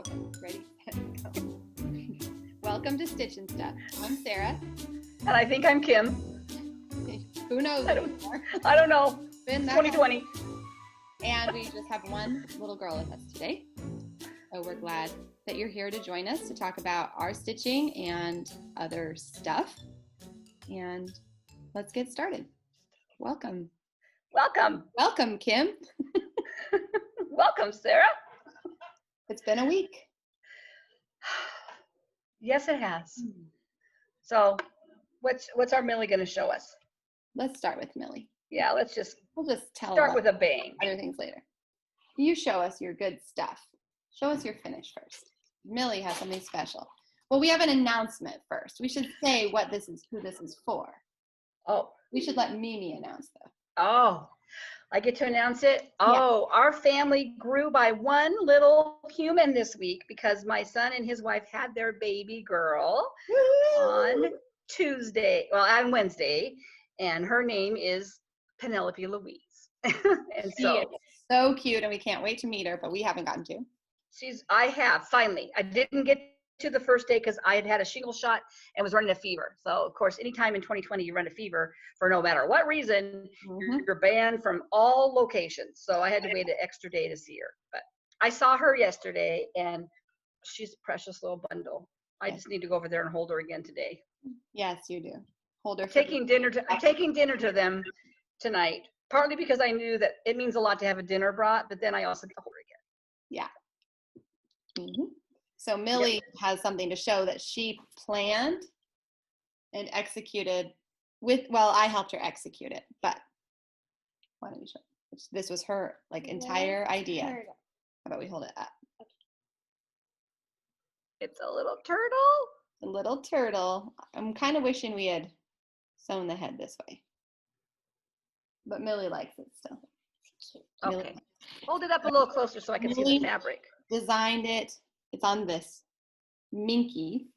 Okay, ready, set, go. Welcome to Stitch and Stuff. I'm Sarah. And I think I'm Kim. Who knows? I don't know. Been that 2020. long. And we just have one little girl with us today. So we're glad that you're here to join us to talk about our stitching and other stuff. And let's get started. Welcome. Welcome. Welcome, Kim. Welcome, Sarah. It's been a week. Yes, it has. So what's our Millie going to show us? Let's start with Millie. Yeah, We'll just tell start them with a bang. other things later. You show us your good stuff. Show us your finish first. Millie has something special. Well, we have an announcement first. We should say what this is, who this is for. Oh. We should let Mimi announce though. Oh, I get to announce it? Oh, yeah. Our family grew by one little human this week because my son and his wife had their baby girl on Wednesday, and her name is Penelope Louise. And she is so cute, and we can't wait to meet her, but we haven't gotten to. Finally. I didn't get to the first day because I had had a shingle shot and was running a fever. So of course, anytime in 2020 you run a fever for no matter what reason, you're banned from all locations. So I had to wait an extra day to see her. But I saw her yesterday, and she's a precious little bundle. I just need to go over there and hold her again today. Yes, you do. Hold her. I'm taking dinner to them tonight, partly because I knew that it means a lot to have a dinner brought, but then I also get to hold her again. Yeah. Mm-hmm. So Millie has something to show that she planned and executed I helped her execute it, but why don't you show? This was her entire idea. How about we hold it up? It's a little turtle. A little turtle. I'm kind of wishing we had sewn the head this way, but Millie likes it still. Okay. Hold it up a little closer so I can see the fabric. Designed it. It's on this minky.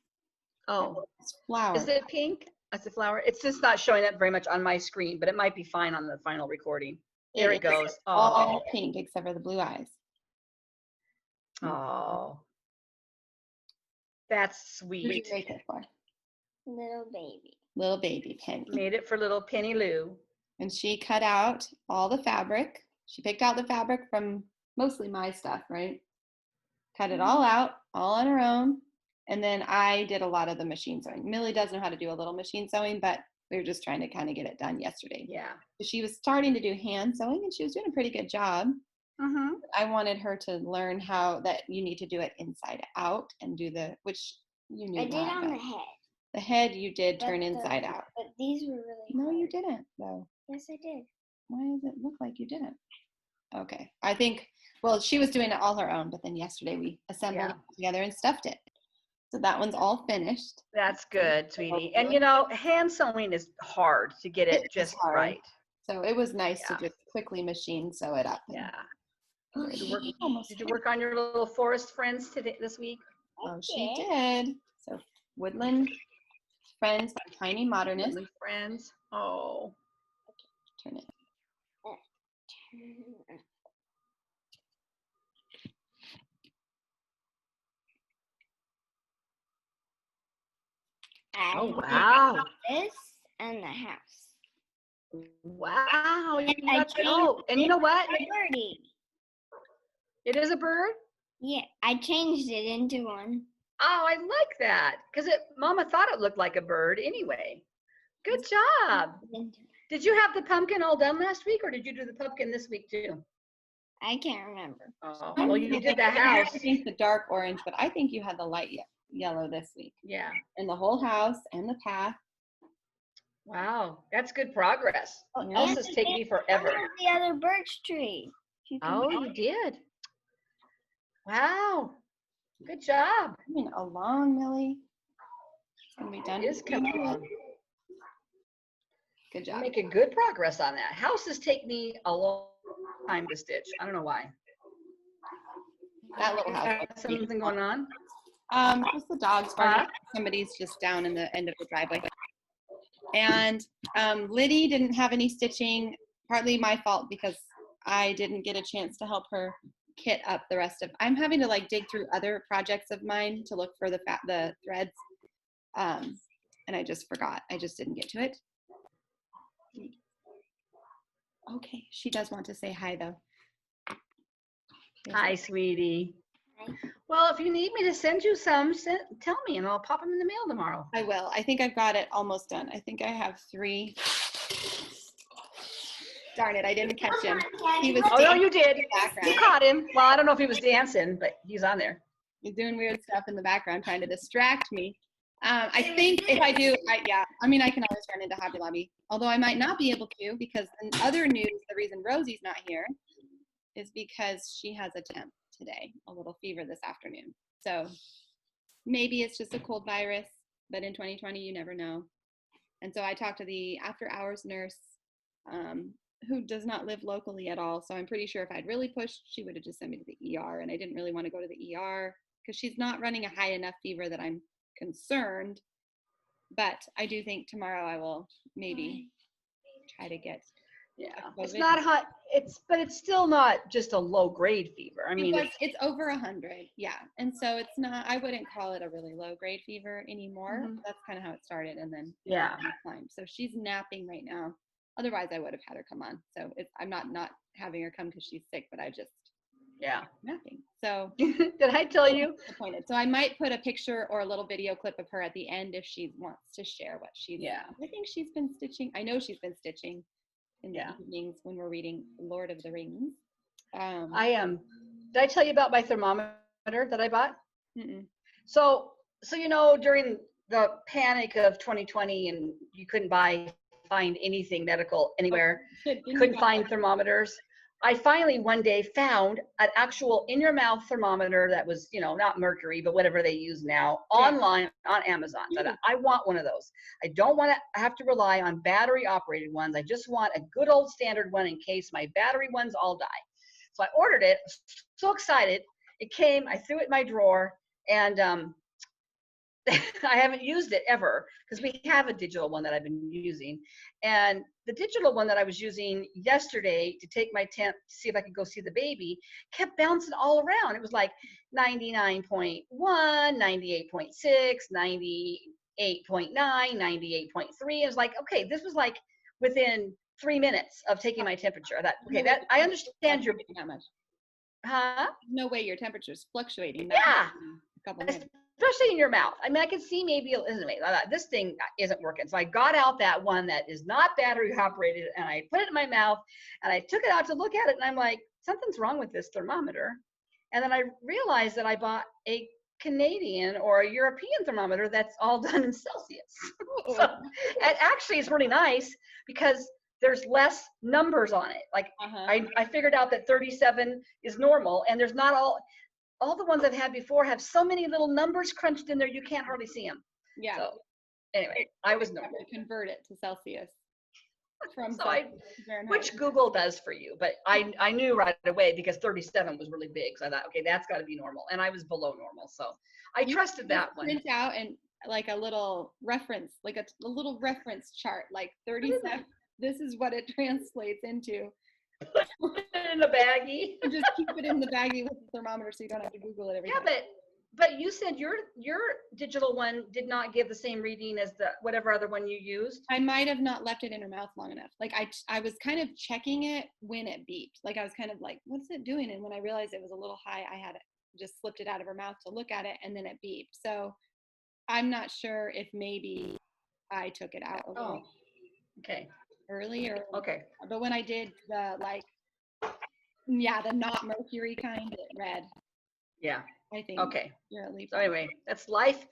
Oh, it's flower. Is it pink? That's a flower. It's just not showing up very much on my screen, but it might be fine on the final recording. There it goes. All pink except for the blue eyes. Oh, that's sweet. Who did you make it for? Little baby. Little baby Penny. Made it for little Penny Lou. And she cut out all the fabric. She picked out the fabric from mostly my stuff, right? Cut it all out, all on her own. And then I did a lot of the machine sewing. Millie does know how to do a little machine sewing, but we were just trying to kind of get it done yesterday. Yeah. She was starting to do hand sewing, and she was doing a pretty good job. Mm-hmm. I wanted her to learn how that you need to do it inside out and do which you knew. I did on the head. The head you did turn inside out. But these were really No, hard. you didn't, though. Yes, I did. Why does it look like you didn't? Okay. I think, she was doing it all her own, but then yesterday we assembled it together and stuffed it. So that one's all finished. That's good, sweetie. And hand sewing is hard to get it just right. So it was nice to just quickly machine sew it up. Yeah. Did you work on your little forest friends this week? Oh, she did. So Woodland Friends by Tiny Modernist. Woodland Friends. Oh. Turn it. Oh, wow. This and the house. Wow. And you know what? A birdie. It is a bird? Yeah, I changed it into one. Oh, I like that. Because Mama thought it looked like a bird anyway. Good job. Did you have the pumpkin all done last week, or did you do the pumpkin this week too? I can't remember. Oh, well, you did the house. I think the dark orange, but I think you had the light yellow this week. Yeah. And the whole house and the path. Wow, that's good progress. Houses take me forever. The other birch tree. You did. Wow. Good job. Coming along, Millie. It's gonna be done. It is coming along. Good job. You're making good progress on that. Houses take me a long time to stitch. I don't know why. That little house. Something going on? Just the dogs barking. Somebody's just down in the end of the driveway. And Liddy didn't have any stitching, partly my fault because I didn't get a chance to help her kit up the rest of, I'm having to like dig through other projects of mine to look for the threads. And I just forgot. I just didn't get to it. Okay, she does want to say hi though. Hi, sweetie. Hi. Well, if you need me to send you some, tell me and I'll pop them in the mail tomorrow. I will. I think I've got it almost done. I think I have 3. Darn it, I didn't catch him. He was Oh, no, you did. in the background. You caught him. Well, I don't know if he was dancing, but he's on there. He's doing weird stuff in the background trying to distract me. I think if I do, I can always run into Hobby Lobby, although I might not be able to, because in other news, the reason Rosie's not here is because she has a temp today, a little fever this afternoon. So maybe it's just a cold virus, but in 2020, you never know. And so I talked to the after hours nurse, who does not live locally at all. So I'm pretty sure if I'd really pushed, she would have just sent me to the ER, and I didn't really want to go to the ER because she's not running a high enough fever that I'm concerned. But I do think tomorrow I will maybe try to get It's not hot. But it's still not just a low grade fever. I mean, it's over 100. Yeah. And so it's not, I wouldn't call it a really low grade fever anymore. That's kind of how it started. And then climbed. So she's napping right now. Otherwise I would have had her come on. So I'm not having her come because she's sick, but I just napping. So did I tell you? Disappointed. So I might put a picture or a little video clip of her at the end if she wants to share what she's I think she's been stitching. I know she's been stitching in the evenings when we're reading Lord of the Rings. I am. Did I tell you about my thermometer that I bought? Mm-mm. So during the panic of 2020 and you couldn't find anything medical anywhere, couldn't find thermometers. I finally one day found an actual in your mouth thermometer that was, not mercury, but whatever they use now online on Amazon. So I want one of those. I don't want to have to rely on battery operated ones. I just want a good old standard one in case my battery ones all die. So I ordered it, so excited. It came, I threw it in my drawer, and I haven't used it ever because we have a digital one that I've been using. And the digital one that I was using yesterday to take my temp to see if I could go see the baby kept bouncing all around. It was like 99.1, 98.6, 98.9, 98.3. It was like, okay, this was like within 3 minutes of taking my temperature. I thought, okay, that I understand your that much. Huh? No way your temperature's fluctuating. Yeah. A couple minutes. Especially in your mouth. I mean, I could see maybe, this thing isn't working. So I got out that one that is not battery operated and I put it in my mouth and I took it out to look at it and I'm like, something's wrong with this thermometer. And then I realized that I bought a Canadian or a European thermometer that's all done in Celsius. So it actually is really nice because there's less numbers on it. Like I figured out that 37 is normal and there's not all the ones I've had before have so many little numbers crunched in there you can't hardly see them. Yeah. So anyway, I was normal. Convert it to Celsius. Which Google does for you, but I knew right away because 37 was really big. So I thought, okay, that's got to be normal, and I was below normal, so I trusted that one. Print out and like a little reference, like a little reference chart, like 37. This is what it translates into. Put it in a baggie. And just keep it in the baggie with the thermometer so you don't have to Google it every time. Yeah, but you said your digital one did not give the same reading as the whatever other one you used. I might have not left it in her mouth long enough. Like I was kind of checking it when it beeped. Like I was kind of like, what's it doing? And when I realized it was a little high, I had just slipped it out of her mouth to look at it, and then it beeped. So I'm not sure if maybe I took it out a little earlier. Okay. But when I did the the not mercury kind, it read. Yeah. I think. Okay. You're at least. So anyway, that's life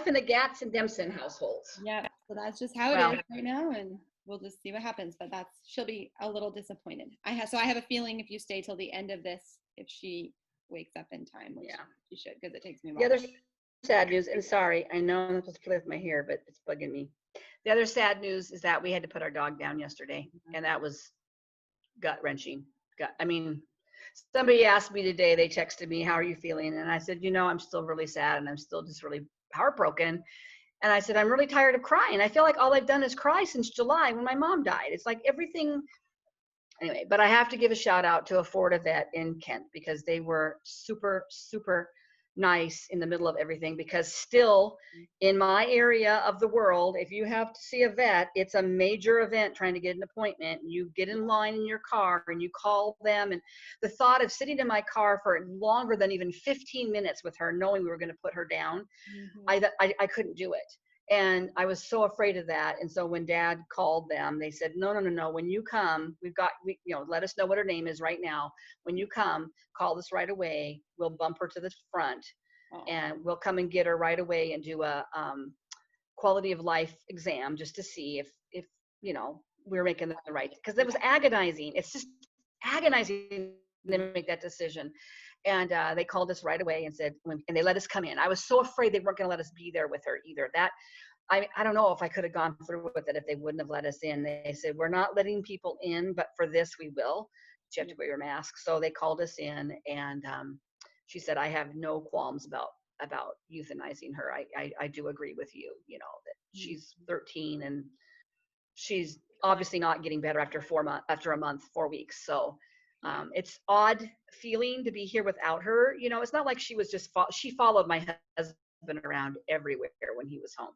in the Gatz and Dempson households. Yeah. So that's just how it is right now, and we'll just see what happens. But she'll be a little disappointed. I have a feeling if you stay till the end of this, if she wakes up in time, which she should, because it takes me a while. The other sad news, and sorry, I know I'm supposed to play with my hair, but it's bugging me. The other sad news is that we had to put our dog down yesterday, and that was gut-wrenching. I mean, somebody asked me today, they texted me, how are you feeling? And I said, I'm still really sad, and I'm still just really heartbroken. And I said, I'm really tired of crying. I feel like all I've done is cry since July when my mom died. It's like everything, Anyway, but I have to give a shout out to a Florida vet in Kent because they were super, super nice in the middle of everything, because still in my area of the world, if you have to see a vet, it's a major event trying to get an appointment. You get in line in your car and you call them, and the thought of sitting in my car for longer than even 15 minutes with her, knowing we were going to put her down, I couldn't do it. And I was so afraid of that. And so when Dad called them, they said, no, when you come, let us know what her name is right now. When you come, call us right away. We'll bump her to the front and we'll come and get her right away and do a quality of life exam just to see if we're making the right, because it was agonizing. It's just agonizing to make that decision. And they called us right away and said, and they let us come in. I was so afraid they weren't going to let us be there with her either. That I don't know if I could have gone through with it if they wouldn't have let us in. They said, we're not letting people in, but for this we will. You have to wear your mask. So they called us in, and she said, I have no qualms about euthanizing her. I do agree with you, that she's 13 and she's obviously not getting better after 4 weeks. So it's odd feeling to be here without her. It's not like she was just, she followed my husband around everywhere when he was home.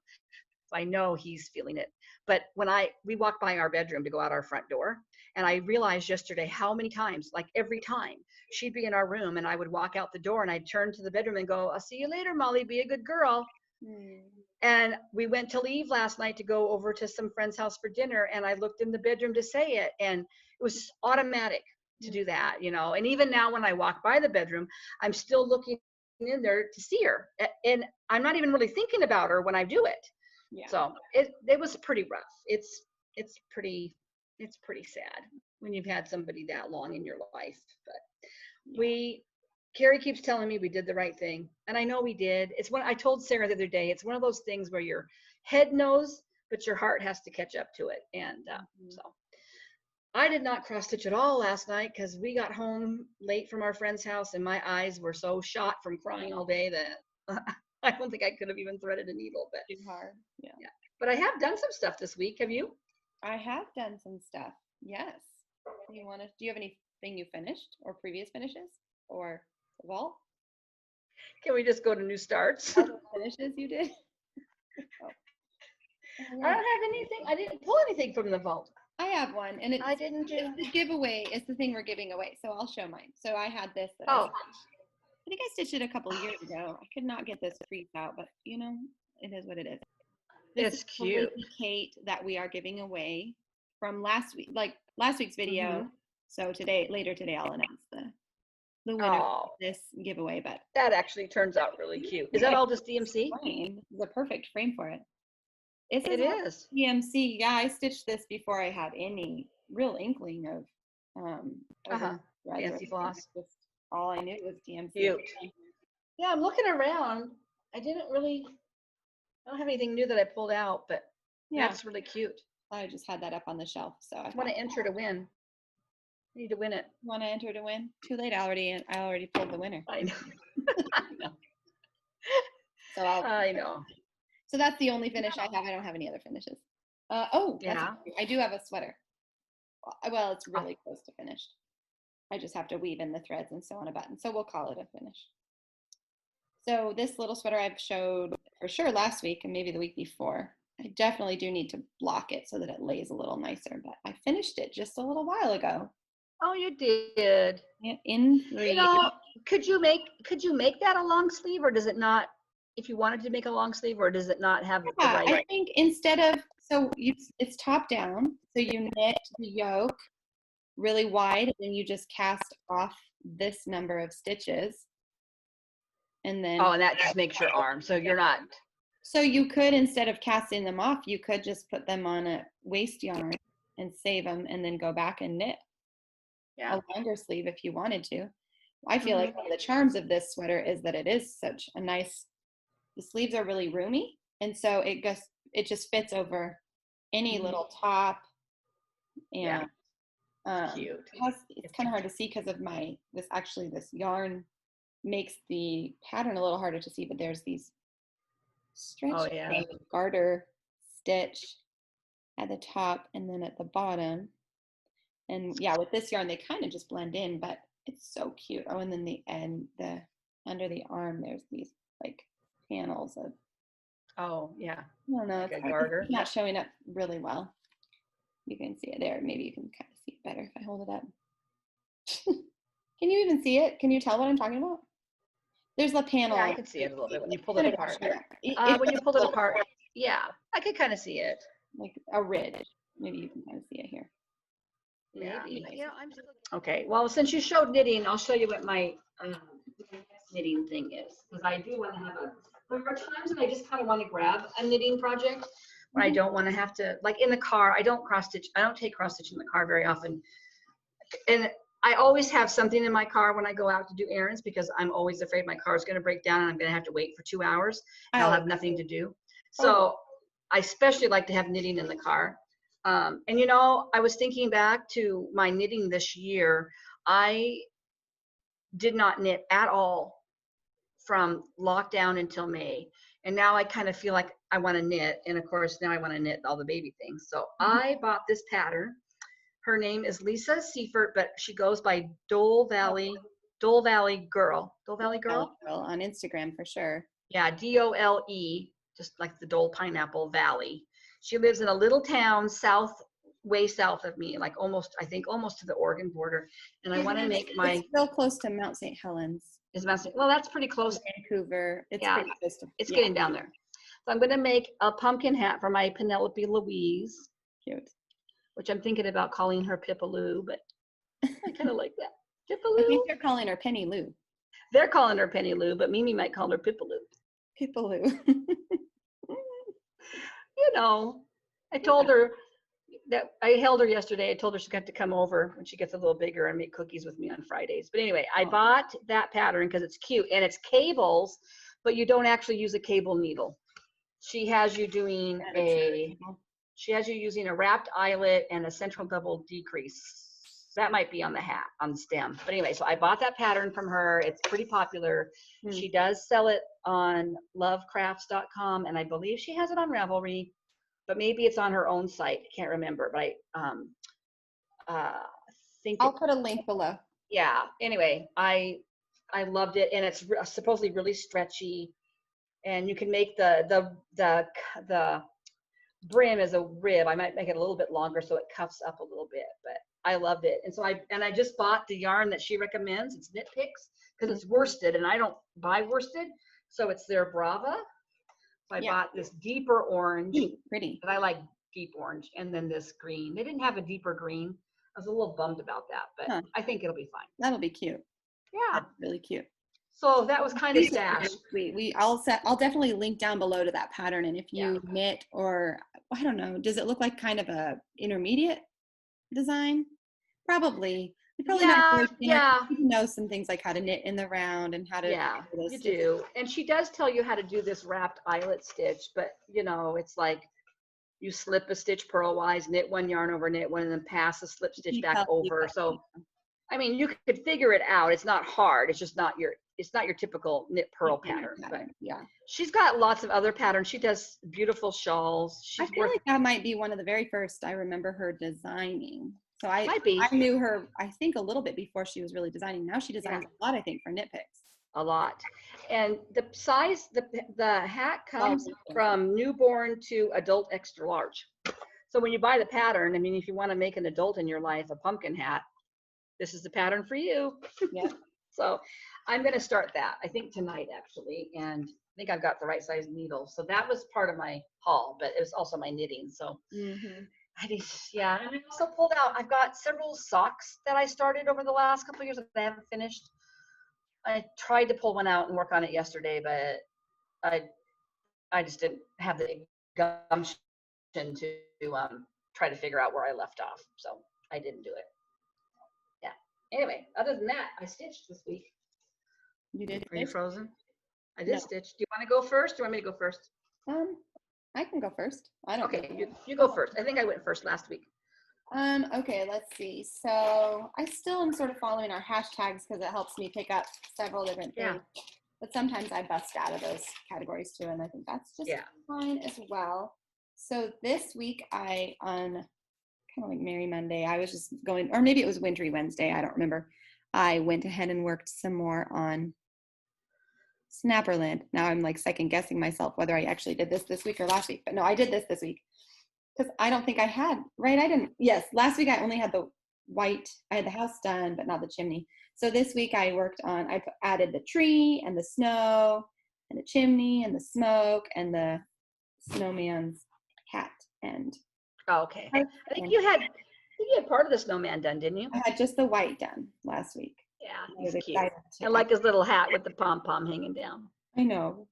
So I know he's feeling it. But when we walked by our bedroom to go out our front door, and I realized yesterday how many times, like every time, she'd be in our room and I would walk out the door and I'd turn to the bedroom and go, I'll see you later, Molly, be a good girl. And we went to leave last night to go over to some friend's house for dinner, and I looked in the bedroom to say it, and it was automatic to do that, and even now when I walk by the bedroom, I'm still looking in there to see her, and I'm not even really thinking about her when I do it. So it was pretty rough. It's pretty sad when you've had somebody that long in your life. But Carrie keeps telling me we did the right thing, and I know we did. It's when I told Sarah the other day, it's one of those things where your head knows, but your heart has to catch up to it. And so I did not cross stitch at all last night because we got home late from our friend's house and my eyes were so shot from crying all day that I don't think I could have even threaded a needle. But too hard. Yeah. But I have done some stuff this week. Have you? I have done some stuff. Yes. Do you have anything you finished or previous finishes or vault? Can we just go to new starts? Finishes you did? I don't have anything. I didn't pull anything from the vault. I have one, and I didn't do. It's the giveaway. It's the thing we're giving away. So I'll show mine. So I had this. Oh. I think I stitched it a couple of years ago. I could not get this crease out, but it is what it is. This it's cute. Kate that we are giving away from last week's video. So later today, I'll announce the winner of this giveaway. But that actually turns out really cute. Is that all just DMC? The perfect frame for it. It is DMC. Yeah, I stitched this before I had any real inkling of fancy floss. Just all I knew was DMC. Cute. Yeah, I'm looking around. I don't have anything new that I pulled out, but that's really cute. I just had that up on the shelf, so I want to enter to win. I need to win it. Want to enter to win? Too late. I already pulled the winner. I know. So I know. So that's the only finish I have. I don't have any other finishes. I do have a sweater. Well, it's really close to finished. I just have to weave in the threads and sew on a button. So we'll call it a finish. So this little sweater I've showed for sure last week and maybe the week before. I definitely do need to block it so that it lays a little nicer, but I finished it just a little while ago. Oh, you did. In 3. Could you make that a long sleeve, or does it not? If you wanted to make a long sleeve, or does it not have the right? I think it's top down, so you knit the yoke really wide, and then you just cast off this number of stitches, and then and that just makes your arm. So you're not. So you could, instead of casting them off, you could just put them on a waste yarn and save them, and then go back and knit a longer sleeve if you wanted to. I feel like one of the charms of this sweater is that it is such a nice. The sleeves are really roomy, and so it just fits over any little top. And cute. It's kind of hard to see because of this yarn makes the pattern a little harder to see, but there's these stretch garter stitch at the top and then at the bottom, And yeah, with this yarn, they kind of just blend in, but it's so cute. Oh, and then the end, the under the arm, there's these like panels of, Oh, yeah. I don't know, Like it's a garter. not showing up really well. You can see it there. Maybe you can kind of see it better if I hold it up. Can you even see it? Can you tell what I'm talking about? There's the panel. Yeah, I can see it a little bit when you pull it apart. It When you pulled it apart, yeah, I could kind of see it. like a ridge. Maybe you can kind of see it here. Maybe. Okay. Well, since you showed knitting, I'll show you what my knitting thing is, because I do want to have a. There are times when I just kind of want to grab a knitting project when I don't want to have to, like in the car. I don't cross stitch. I don't take cross stitch in the car very often, and I always have something in my car when I go out to do errands, because I'm always afraid my car is going to break down and I'm going to have to wait for 2 hours. And I'll have nothing to do. So I especially like to have knitting in the car. And you know, I was thinking back to my knitting this year. I did not knit at all from lockdown until May. And now I kind of feel like I want to knit. And of course, now I want to knit all the baby things. So I bought this pattern. Her name is Lisa Seifert, but she goes by Dole Valley Girl. Dole Valley Girl? On Instagram for sure. Yeah, Dole, just like the Dole Pineapple Valley. She lives in a little town way south of me, like almost to the Oregon border. And I want to make my. It's real close to Mount St. Helens. Well, that's pretty close. Vancouver. It's yeah, pretty close to. It's getting down there. So I'm going to make a pumpkin hat for my Penelope Louise. Cute. Which I'm thinking about calling her Pippaloo, but I kind of like that. Pippaloo. I think they're calling her Penny Lou. They're calling her Penny Lou, but Mimi might call her Pippaloo. Pippaloo. You know, I told her that I held her yesterday. I told her she got to come over when she gets a little bigger and make cookies with me on Fridays. But anyway, I bought that pattern because it's cute and it's cables, but you don't actually use a cable needle. She has you doing She has you using a wrapped eyelet and a central double decrease. That might be on the hat, on the stem. But anyway, so I bought that pattern from her. It's pretty popular. She does sell it on lovecrafts.com, and I believe she has it on Ravelry, but maybe it's on her own site. I can't remember, but I think I'll put a link below. Yeah. Anyway, I loved it, and it's supposedly really stretchy, and you can make the brim as a rib. I might make it a little bit longer so it cuffs up a little bit, but I loved it. And so I just bought the yarn that she recommends. It's Knit Picks, because it's worsted and I don't buy worsted. So it's their Brava. So I bought this deeper orange. Pretty. But I like deep orange. And then this green. They didn't have a deeper green. I was a little bummed about that, but I think it'll be fine. That'll be cute. Yeah. That's really cute. So that was kind of sad. I'll definitely link down below to that pattern. And if you knit, or I don't know, does it look like kind of a intermediate design? Probably. You know some things like how to knit in the round and how to. Yeah, you do. And she does tell you how to do this wrapped eyelet stitch, but you know, it's like you slip a stitch purlwise, knit one yarn over, knit one, and then pass a slip stitch back over. So, I mean, you could figure it out. It's not hard. It's just not your typical knit purl pattern. But yeah, she's got lots of other patterns. She does beautiful shawls. I feel like that might be one of the very first I remember her designing. So I knew her, I think, a little bit before she was really designing. Now she designs a lot, I think, for Knit Picks. A lot. And the size, the hat comes from newborn to adult extra large. So when you buy the pattern, I mean, if you want to make an adult in your life a pumpkin hat, this is the pattern for you. Yeah. So I'm going to start that, I think tonight actually. And I think I've got the right size needle. So that was part of my haul, but it was also my knitting. So and I also pulled out, I've got several socks that I started over the last couple of years that I haven't finished. I tried to pull one out and work on it yesterday, but I just didn't have the gumption to try to figure out where I left off. So I didn't do it. Yeah. Anyway, other than that, I stitched this week. You did? Are you frozen? I did stitch. Do you want to go first? Do you want me to go first? I can go first. I don't. Okay, you go first. I think I went first last week. Okay, let's see. So I still am sort of following our hashtags because it helps me pick up several different things. But sometimes I bust out of those categories too, and I think that's just fine as well. So this week I kind of like Merry Monday. I was just going, or maybe it was Wintry Wednesday. I don't remember. I went ahead and worked some more on Snapperland. Now I'm like second guessing myself whether I actually did this week or last week. But no, I did this week because I don't think I had, right? I didn't. Yes, last week I only had the white. I had the house done, but not the chimney. So this week I worked on, I added the tree and the snow and the chimney and the smoke and the snowman's hat. And okay. I think you had part of the snowman done, didn't you? I had just the white done last week. Yeah, he's cute. I like his little hat with the pom-pom hanging down. I know.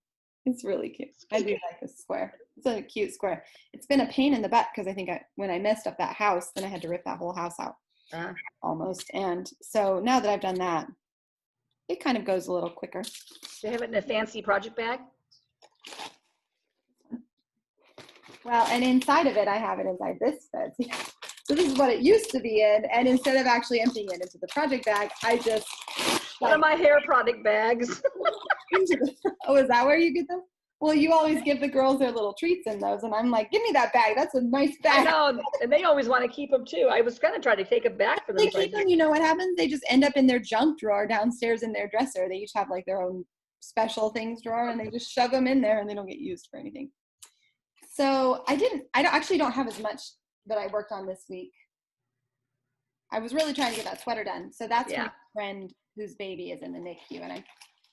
It's really cute. I do like this square. It's a cute square. It's been a pain in the butt because I think when I messed up that house, then I had to rip that whole house out almost. And so now that I've done that, it kind of goes a little quicker. Do you have it in a fancy project bag? Well, and inside of it, I have it inside this bed. So this is what it used to be in. And instead of actually emptying it into the project bag, I just... One of my hair product bags. Oh, is that where you get them? Well, you always give the girls their little treats in those. And I'm like, give me that bag. That's a nice bag. I know. And they always want to keep them too. I was going to try to take it back for them. They keep them, you know what happens? They just end up in their junk drawer downstairs in their dresser. They each have like their own special things drawer and they just shove them in there and they don't get used for anything. So I actually don't have as much that I worked on this week. I was really trying to get that sweater done. So that's my friend whose baby is in the NICU, and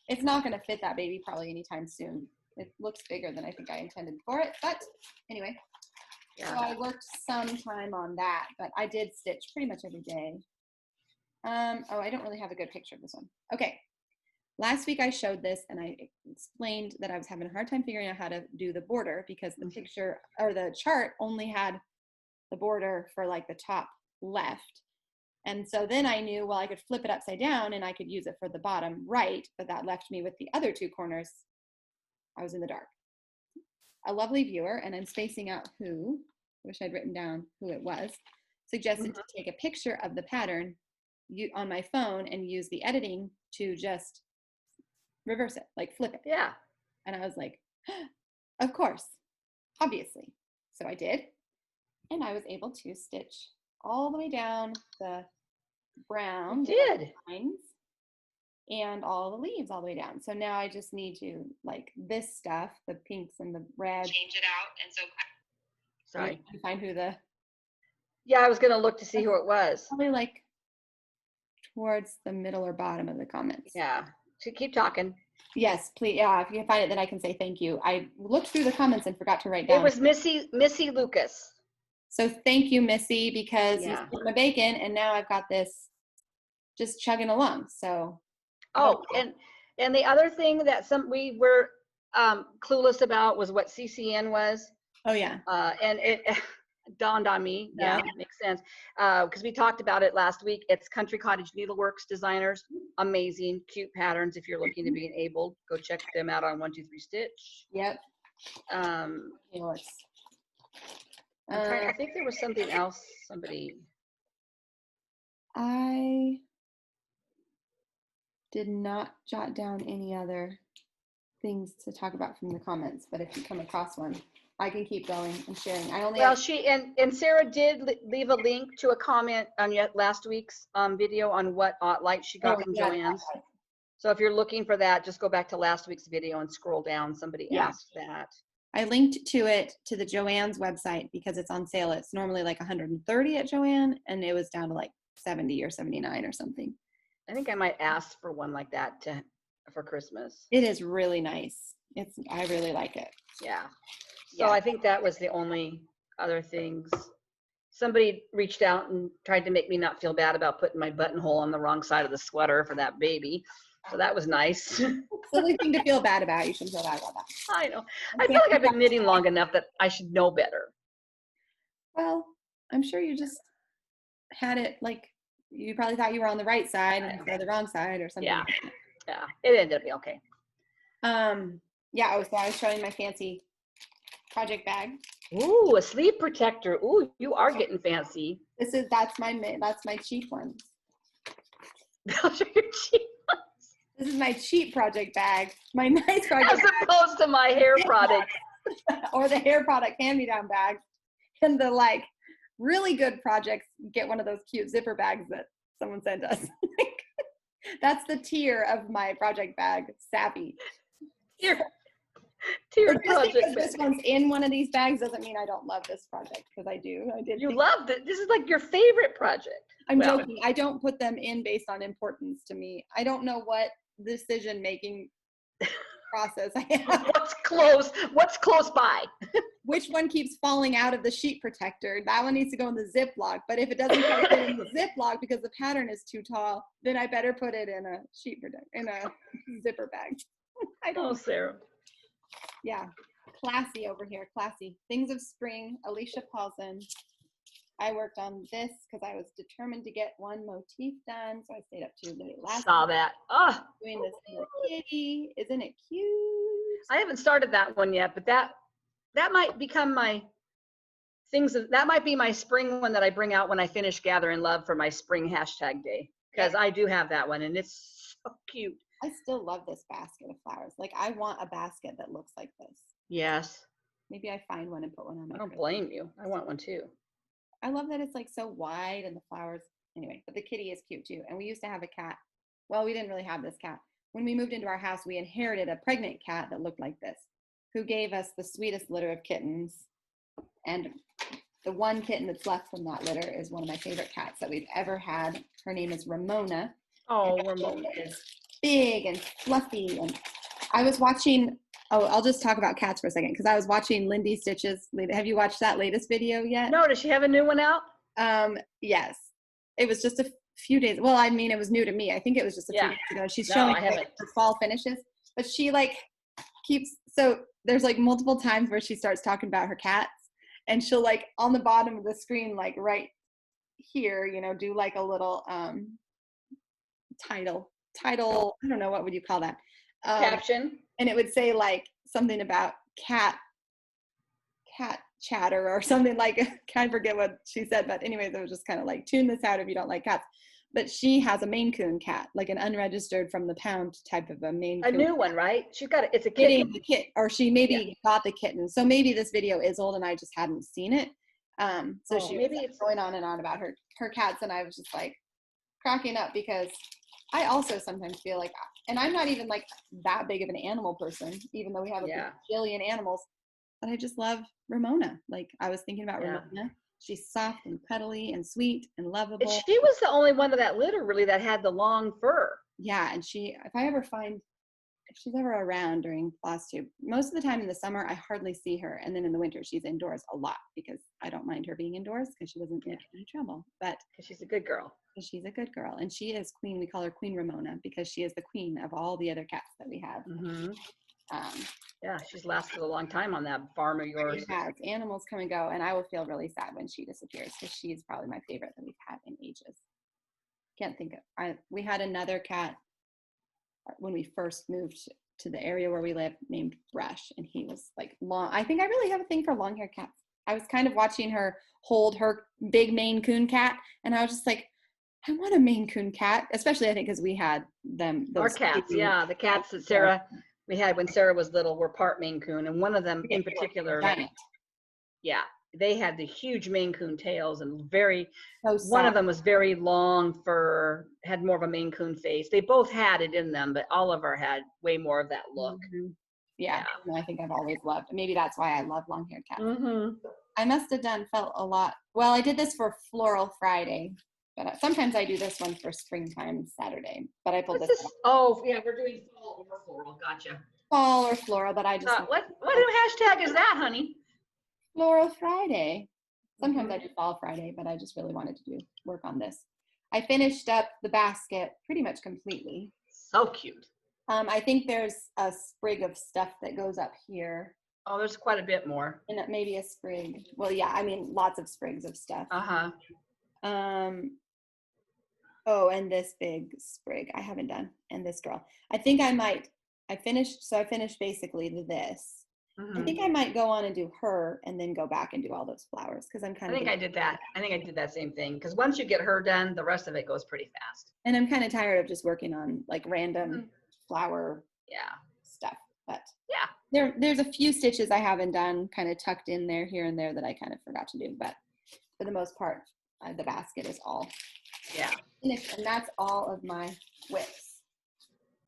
it's not going to fit that baby probably anytime soon. It looks bigger than I think I intended for it, but anyway. So I worked some time on that, but I did stitch pretty much every day. Oh, I don't really have a good picture of this one. Okay. Last week I showed this and I explained that I was having a hard time figuring out how to do the border because the picture or the chart only had the border for like the top left. And so then I knew, well, I could flip it upside down and I could use it for the bottom right, but that left me with the other two corners. I was in the dark. A lovely viewer, and I'm spacing out who, I wish I'd written down who it was, suggested to take a picture of the pattern on my phone and use the editing to just reverse it, like flip it. Yeah. And I was like, of course, obviously. So I did. And I was able to stitch all the way down the brown lines and all the leaves all the way down. So now I just need to, like, this stuff, the pinks and the red. Change it out. And so, sorry. Find who the. Yeah, I was going to look to see who it was. Probably like towards the middle or bottom of the comments. Yeah. So keep talking. Yes, please. Yeah, if you can find it, then I can say thank you. I looked through the comments and forgot to write down. It was Missy Lucas. So thank you, Missy, because you split my bacon, and now I've got this just chugging along. So. Oh, and the other thing that we were clueless about was what CCN was. Oh yeah. And it dawned on me. Yeah, makes sense. Because we talked about it last week. It's Country Cottage Needleworks designers. Amazing, cute patterns. If you're looking to be enabled, go check them out on 123 Stitch. Yep. I think there was something else. I did not jot down any other things to talk about from the comments, but if you come across one, I can keep going and sharing. She and Sarah did leave a link to a comment on last week's video on what light she got from Joanne's. So if you're looking for that, just go back to last week's video and scroll down. Somebody asked that. I linked to it to the Joanne's website because it's on sale. It's normally like 130 at Joanne, and it was down to like 70 or 79 or something. I think I might ask for one like that for Christmas. It is really nice. I really like it. Yeah. So I think that was the only other things. Somebody reached out and tried to make me not feel bad about putting my buttonhole on the wrong side of the sweater for that baby. So that was nice. Silly thing to feel bad about. You shouldn't feel bad about that. I know. I feel like I've been knitting long enough that I should know better. Well, I'm sure you just had it like, you probably thought you were on the right side instead of the wrong side or something. Yeah. Yeah. It ended up being okay. Yeah. So I was showing my fancy project bag. Ooh, a sleeve protector. Ooh, you are getting fancy. That's my cheap one. Those are your cheap ones. This is my cheap project bag. My nice project as opposed to my hair product. or the hair product hand-me-down bag. And the like really good projects, get one of those cute zipper bags that someone sent us. That's the tier of my project bag savvy. Tier Just project because bag. this one's in one of these bags doesn't mean I don't love this project, because I do. I did. You loved it. This is like your favorite project. I'm joking. I don't put them in based on importance to me. I don't know what decision making process I have. What's close by? Which one keeps falling out of the sheet protector? That one needs to go in the Ziploc. But if it doesn't fit in the Ziploc because the pattern is too tall, then I better put it in a sheet protector, in a zipper bag. I don't know. Sarah. Yeah, classy over here, classy. Things of Spring, Alicia Paulson. I worked on this because I was determined to get one motif done, so I stayed up too late last Saw night that. Oh, doing this little kitty. Isn't it cute? I haven't started that one yet, but that might become my that might be my spring one that I bring out when I finish Gathering Love for my spring hashtag day, because I do have that one and it's so cute. I still love this basket of flowers. Like, I want a basket that looks like this. Yes. Maybe I find one and put one on my I don't fridge. blame you. I want one too. I love that it's like so wide and the flowers. Anyway, but the kitty is cute too. And we used to have a cat. Well, we didn't really have this cat. When we moved into our house, we inherited a pregnant cat that looked like this, who gave us the sweetest litter of kittens. And the one kitten that's left from that litter is one of my favorite cats that we've ever had. Her name is Ramona. Oh, Ramona is big and fluffy. And I was watching, I'll just talk about cats for a second, because I was watching Lindy Stitch's. Have you watched that latest video yet? No, does she have a new one out? Yes. It was just a few days. Well, I mean, it was new to me. I think it was just a few days ago. She's showing like, her fall finishes, but she like keeps, so there's like multiple times where she starts talking about her cats, and she'll like on the bottom of the screen, like right here, you know, do like a little title, I don't know, what would you call that? Caption. And it would say like something about cat chatter or something, like, I forget what she said, but anyways, it was just kind of like, tune this out if you don't like cats. But she has a Maine Coon cat, like an unregistered from the pound type of a Maine Coon. A new one, right? She's got it's a kitten. The kit, or she maybe got the kitten. So maybe this video is old and I just hadn't seen it. So she maybe it's going on and on about her cats, and I was just like cracking up, because I also sometimes feel like, and I'm not even like that big of an animal person, even though we have a bajillion animals, but I just love Ramona. Like, I was thinking about Ramona. She's soft and cuddly and sweet and lovable. And she was the only one of that litter really that had the long fur. Yeah, and if I ever find, if she's ever around during Flosstube, most of the time in the summer I hardly see her, and then in the winter she's indoors a lot, because I don't mind her being indoors because she doesn't make any trouble. But because she's a good girl. She's a good girl, and she is queen. We call her Queen Ramona because she is the queen of all the other cats that we have. Mm-hmm. Yeah, she's lasted a long time on that farm of yours. She has. Animals come and go, and I will feel really sad when she disappears, because she's probably my favorite that we've had in ages. Can't think of. We had another cat when we first moved to the area where we live, named Brush, and he was like long. I think I really have a thing for long-haired cats. I was kind of watching her hold her big Maine Coon cat, and I was just like, I want a Maine Coon cat, especially I think because we had them. Our cats, the cats that Sarah. We had when Sarah was little were part Maine Coon, and one of them in particular, they had the huge Maine Coon tails, and one of them was very long fur, had more of a Maine Coon face. They both had it in them, but Oliver had way more of that look. Mm-hmm. Yeah. I think I've always loved, maybe that's why I love long-haired cats. Mm-hmm. I must have felt a lot. Well, I did this for Floral Friday, but sometimes I do this one for Springtime Saturday, but I pulled this. Oh, yeah, we're doing fall or floral. Gotcha. Fall or floral, but I just. What hashtag is that, honey? Floral Friday. Sometimes I do Fall Friday, but I just really wanted to work on this. I finished up the basket pretty much completely. So cute. I think there's a sprig of stuff that goes up here. Oh, there's quite a bit more. And maybe a sprig. Well, yeah, I mean, lots of sprigs of stuff. Oh, and this big sprig I haven't done, and this girl. I think I finished basically this. Mm-hmm. I think I might go on and do her, and then go back and do all those flowers, because I think I did that. I think I did that same thing, because once you get her done, the rest of it goes pretty fast. And I'm kind of tired of just working on like random flower stuff. But there's a few stitches I haven't done, kind of tucked in there here and there, that I kind of forgot to do. But for the most part, the basket is all. Yeah. And that's all of my whips.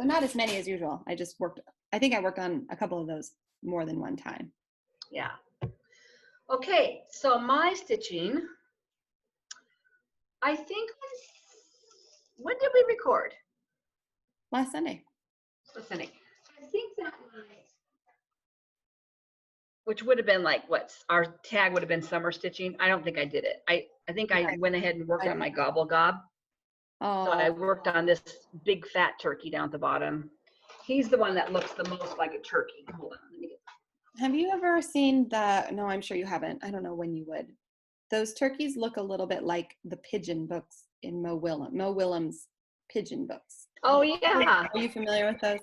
So not as many as usual. I think I worked on a couple of those more than one time. Yeah. Okay, so my stitching, I think, when did we record? Last Sunday. Last Sunday. I think that night, which would have been like, what, our tag would have been summer stitching. I don't think I did it. I think I went ahead and worked on my gobble gob. Oh. So I worked on this big fat turkey down at the bottom. He's the one that looks the most like a turkey. Hold on, let me get. Have you ever seen no, I'm sure you haven't. I don't know when you would. Those turkeys look a little bit like the pigeon books in Mo Willem's pigeon books. Oh yeah. Are you familiar with those?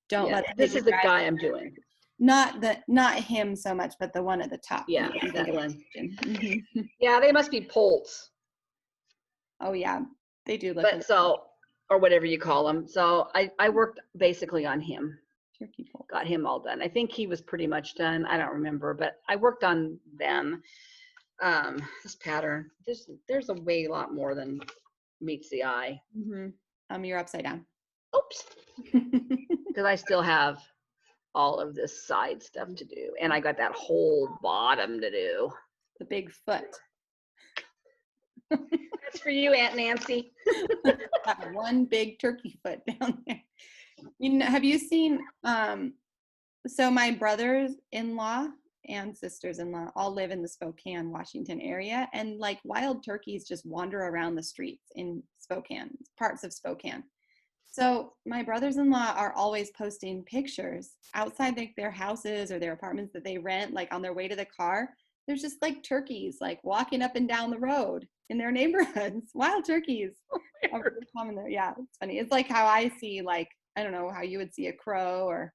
Don't let this is the guy I'm doing. Not him so much, but the one at the top. Yeah, that one. Mm-hmm. Yeah, they must be poults. Oh yeah, they do look. But so, or whatever you call them. So I worked basically on him. Turkey poult. Got him all done. I think he was pretty much done. I don't remember, but I worked on them. This pattern, there's a way lot more than meets the eye. Mm-hmm. You're upside down. Oops. Because I still have all of this side stuff to do, and I got that whole bottom to do. The big foot. That's for you, Aunt Nancy. That one big turkey foot down there. Have you seen? So my brothers-in-law and sisters-in-law all live in the Spokane, Washington area, and like wild turkeys just wander around the streets in Spokane, parts of Spokane. So my brothers-in-law are always posting pictures outside their houses or their apartments that they rent, like on their way to the car. There's just like turkeys like walking up and down the road in their neighborhoods. Wild turkeys are really common there. Yeah, it's funny. It's like how I see, like, I don't know how you would see a crow, or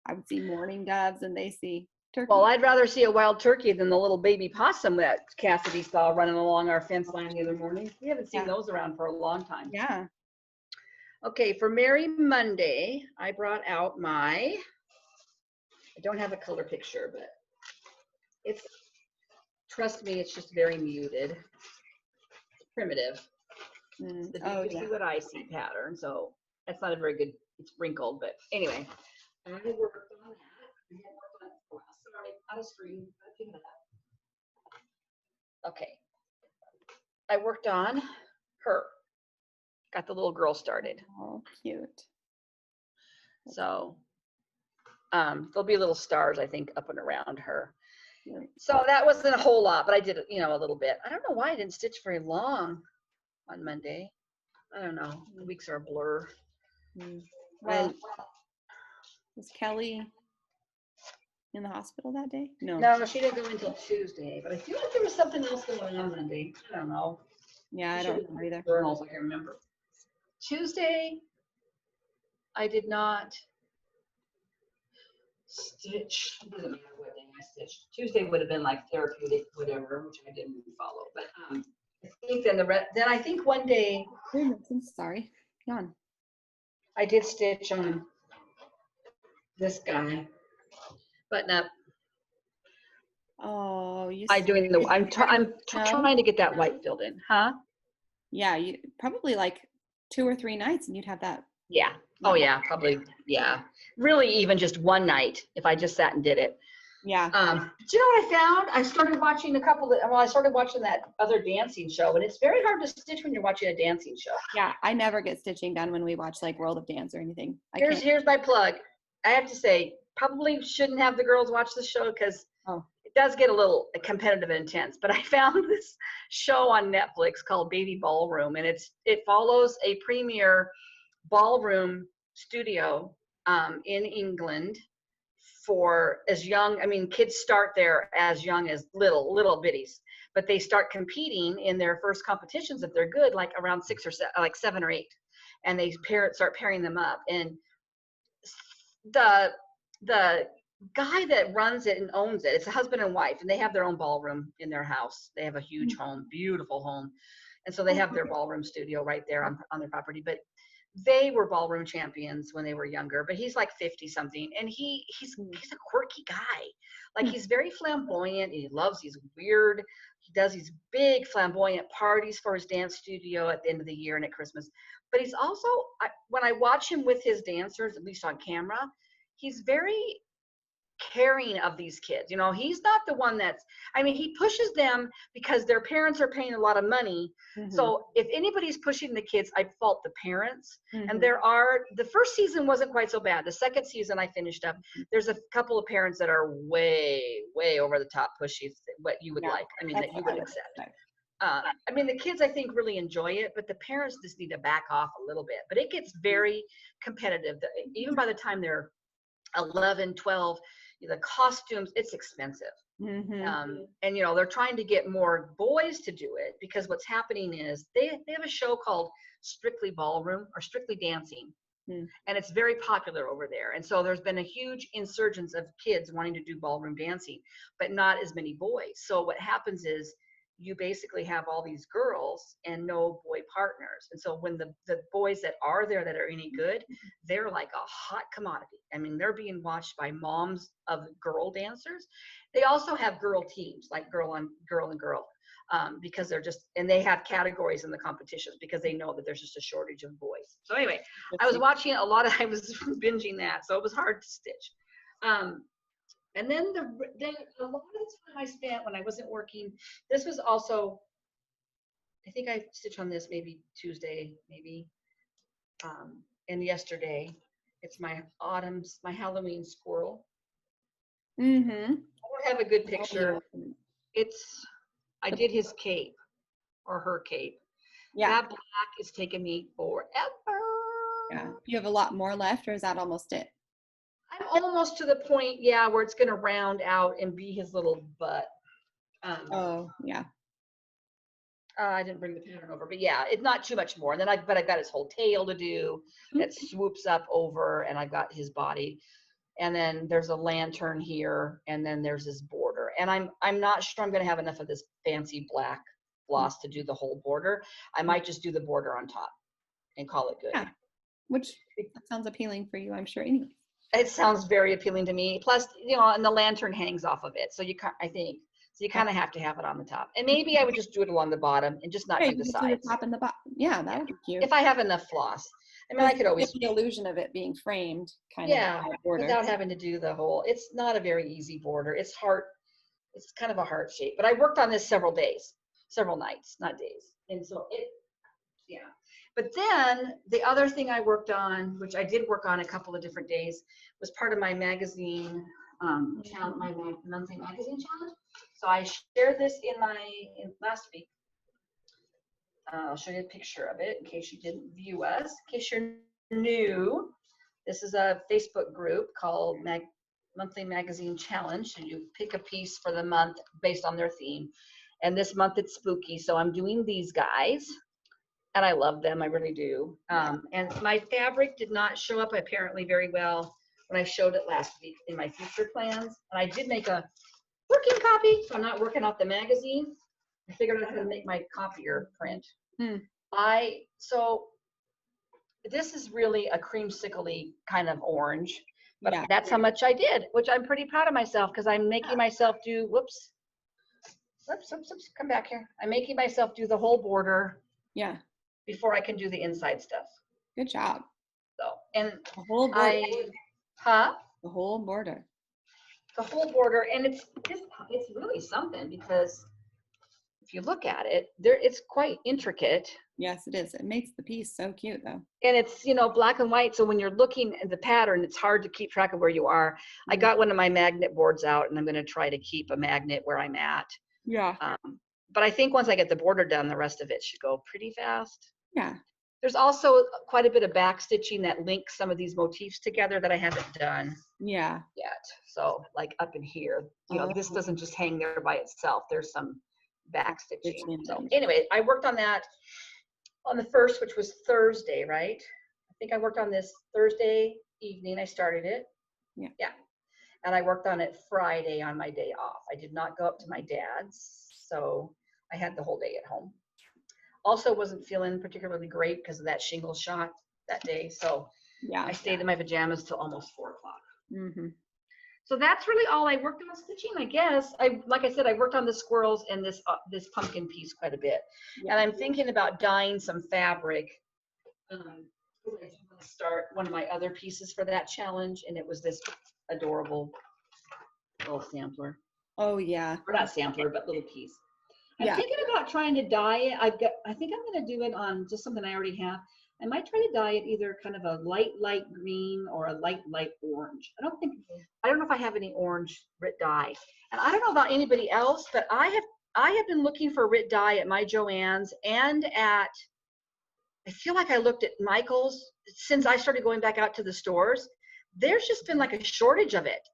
I would see mourning doves and they see turkeys. Well, I'd rather see a wild turkey than the little baby possum that Cassidy saw running along our fence line the other morning. We haven't seen those around for a long time. Yeah. Okay, for Merry Monday, I brought out I don't have a color picture, but trust me, it's just very muted. It's primitive. The do you see what I see pattern, so that's not a very good, it's wrinkled, but anyway. I worked on that. Sorry, out of screen. Okay. I worked on her. Got the little girl started. Oh, cute. So there'll be little stars, I think, up and around her. So that wasn't a whole lot, but I did, a little bit. I don't know why I didn't stitch very long on Monday. I don't know. The weeks are a blur. Well, was Kelly in the hospital that day? No, she didn't go until Tuesday, but I feel like there was something else going on Monday. I don't know. Yeah, I don't remember either. Journals, I can remember. Tuesday, I did not stitch. It doesn't matter what day I stitched. Tuesday would have been like therapeutic, whatever, which I didn't follow. But I think then I think one day. Sorry, yawn. I did stitch on this guy. Button up. Oh, I'm trying to get that white filled in, huh? Yeah, you probably like 2 or 3 nights and you'd have that. Yeah. Oh yeah, probably. Yeah. Really, even just one night if I just sat and did it. Yeah. Do you know what I found? I started watching I started watching that other dancing show, and it's very hard to stitch when you're watching a dancing show. Yeah, I never get stitching done when we watch like World of Dance or anything. Here's my plug. I have to say, probably shouldn't have the girls watch the show because it does get a little competitive and intense. But I found this show on Netflix called Baby Ballroom, and it follows a premier ballroom studio in England for as young. I mean, kids start there as young as little bitties, but they start competing in their first competitions if they're good, like around 6 or 7, like 7 or 8, and they start pairing them up. And the guy that runs it and owns it, it's a husband and wife, and they have their own ballroom in their house. They have a huge home, beautiful home, and so they have their ballroom studio right there on their property. But they were ballroom champions when they were younger, but he's like 50 something, and he's a quirky guy. Like, he's very flamboyant. He's weird. He does these big flamboyant parties for his dance studio at the end of the year and at Christmas. But he's also, when I watch him with his dancers, at least on camera, he's very caring of these kids. You know, he's not the one that's, I mean, he pushes them because their parents are paying a lot of money. So if anybody's pushing the kids, I fault the parents. And the first season wasn't quite so bad. The second season I finished up, there's a couple of parents that are way over the top pushy, what you would like. I mean, that you would accept. I mean, the kids, I think, really enjoy it, but the parents just need to back off a little bit. But it gets very competitive. Even by the time they're 11, 12, the costumes, it's expensive. And, you know, they're trying to get more boys to do it, because what's happening is they have a show called Strictly Ballroom or Strictly Dancing. And it's very popular over there. And so there's been a huge insurgence of kids wanting to do ballroom dancing, but not as many boys. So what happens is, you basically have all these girls and no boy partners. And so when the boys that are there that are any good, they're like a hot commodity. I mean, they're being watched by moms of girl dancers. They also have girl teams, like girl and girl, because they're just, and they have categories in the competitions because they know that there's just a shortage of boys. So anyway, I was watching I was binging that, so it was hard to stitch. And then a lot of the time I spent when I wasn't working, this was also, I think I stitched on this maybe Tuesday, maybe, and yesterday. It's my Halloween squirrel. I don't have a good picture. I did his cape, or her cape. That black is taking me forever. Yeah. You have a lot more left, or is that almost it? I'm almost to the point, where it's going to round out and be his little butt. Oh, yeah. I didn't bring the pattern over, but it's not too much more. And then I've got his whole tail to do that swoops up over, and I've got his body. And then there's a lantern here, and then there's this border. And I'm not sure I'm going to have enough of this fancy black floss to do the whole border. I might just do the border on top and call it good. Yeah. Which sounds appealing for you, I'm sure. Anyway. It sounds very appealing to me. Plus, you know, and the lantern hangs off of it. So you kind of have to have it on the top. And maybe I would just do it along the bottom and just not do the sides. Do the top and the bottom. Yeah, that would be cute. If I have enough floss. I mean, I could always get the illusion of it being framed kind of border. Without having to do the whole, it's not a very easy border. It's hard. It's kind of a heart shape. But I worked on this several nights, not days. And so But then the other thing I worked on, which I did work on a couple of different days, was part of my magazine, my monthly magazine challenge. So I shared this in last week. I'll show you a picture of it in case you didn't view us. In case you're new, this is a Facebook group called Monthly Magazine Challenge. And you pick a piece for the month based on their theme. And this month it's spooky, so I'm doing these guys. And I love them, I really do. And my fabric did not show up apparently very well when I showed it last week in my future plans. And I did make a working copy, so I'm not working off the magazine. I figured out how to make my copier print. So this is really a creamsicle-y kind of orange, but that's how much I did, which I'm pretty proud of myself because I'm making myself do, whoops, come back here. I'm making myself do the whole border. Yeah. Before I can do the inside stuff. Good job. So, and the whole border. The whole border. The whole border, and it's really something because if you look at it, it's quite intricate. Yes, it is. It makes the piece so cute, though. And it's, you know, black and white, so when you're looking at the pattern, it's hard to keep track of where you are. I got one of my magnet boards out, and I'm going to try to keep a magnet where I'm at. Yeah. But I think once I get the border done, the rest of it should go pretty fast. Yeah. There's also quite a bit of back stitching that links some of these motifs together that I haven't done yet. So like up in here, you know, this doesn't just hang there by itself. There's some back stitching. So anyway, I worked on that on the 1st, which was Thursday, right? I think I worked on this Thursday evening. I started it. Yeah. And I worked on it Friday on my day off. I did not go up to my dad's, so I had the whole day at home. Also wasn't feeling particularly great because of that shingle shot that day. So Yeah. I stayed in my pajamas till almost 4 o'clock. Mm-hmm. So that's really all I worked on stitching, I guess. Like I said, I worked on the squirrels and this pumpkin piece quite a bit. Yeah. And I'm thinking about dyeing some fabric. I want to start one of my other pieces for that challenge, and it was this adorable little sampler. Oh yeah. Or not sampler, but little piece. I'm Yeah. thinking about trying to dye it. I think I'm going to do it on just something I already have. I might try to dye it either kind of a light green or a light orange. I don't know if I have any orange Rit dye. And I don't know about anybody else, but I have been looking for Rit dye at my Joann's and I feel like I looked at Michael's since I started going back out to the stores. There's just been like a shortage of it,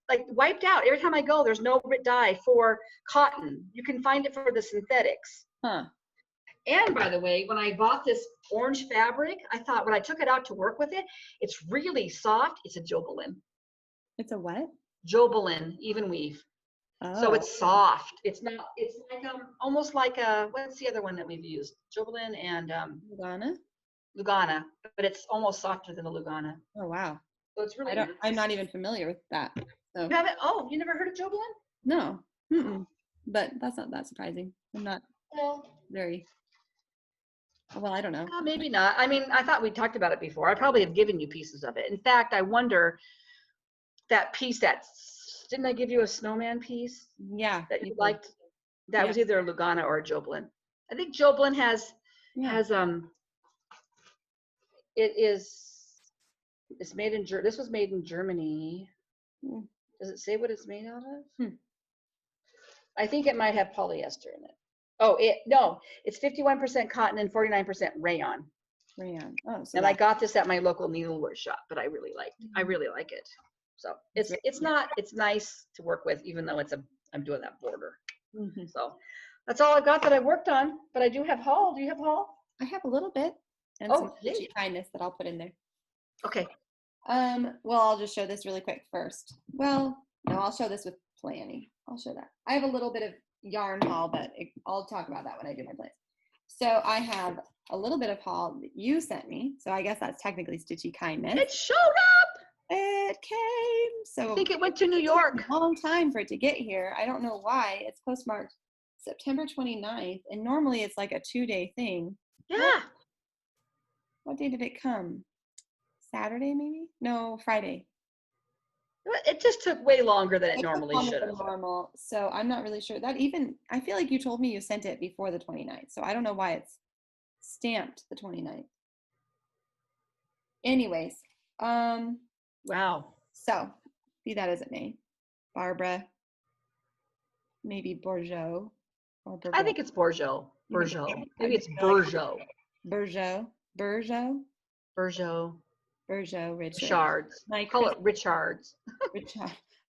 like wiped out. Every time I go, there's no Rit dye for cotton. You can find it for the synthetics. Huh. And by the way, when I bought this orange fabric, I thought when I took it out to work with it, it's really soft. It's a Jobelin. It's a what? Jobelin, even weave. Oh. So it's soft. It's not. It's like almost like what's the other one that we've used? Jobelin and Lugana, but it's almost softer than the Lugana. Oh wow. So it's really. I'm not even familiar with that. So. You haven't? Oh, you never heard of Jobelin? No. Mm-mm. But that's not that surprising. I'm not very. Well, I don't know. Maybe not. I mean, I thought we talked about it before. I probably have given you pieces of it. In fact, I wonder that piece didn't I give you a snowman piece? Yeah. That you liked? That was either a Lugana or a Jobelin. I think Jobelin has it's made in this was made in Germany. Does it say what it's made out of? I think it might have polyester in it. Oh, it's 51% cotton and 49% rayon. Rayon. Oh, so and I got this at my local needlework shop, but I really like it. So it's nice to work with, even though I'm doing that border. Mm-hmm. So that's all I've got that I worked on, but I do have haul. Do you have haul? I have a little bit and some kindness that I'll put in there. Okay. Well, I'll just show this really quick first. Well, no, I'll show this with planning. I'll show that. I have a little bit of yarn haul, but I'll talk about that when I do my plans. So I have a little bit of haul that you sent me. So I guess that's technically Stitchy Kindness. It showed up. It came. So I think it went to New York. A long time for it to get here. I don't know why. It's postmarked September 29th, and normally it's like a 2-day thing. Yeah. What day did it come? Saturday, maybe? No, Friday. It just took way longer than it normally should have. Normal, so I'm not really sure. I feel like you told me you sent it before the 29th, so I don't know why it's stamped the 29th. Anyways, wow. So, be that as it may, Barbara, maybe Bourgeot. Or I think it's Bourgeot. Maybe it's Bourgeot. Bourgeot. Richard. Call it Richards.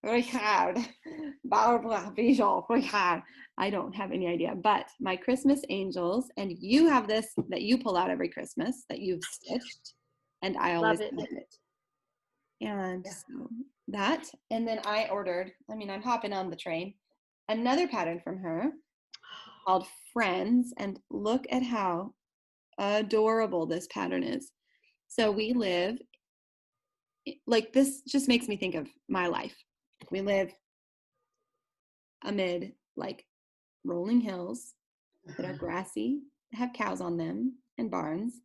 Richard. Barbara Richard. I don't have any idea. But my Christmas angels, and you have this that you pull out every Christmas that you've stitched, and I always love it. And so that, and then I ordered, I'm hopping on the train, another pattern from her called Friends, and look at how adorable this pattern is. So we live, like, this just makes me think of my life. We live amid like rolling hills that are grassy, have cows on them, and barns.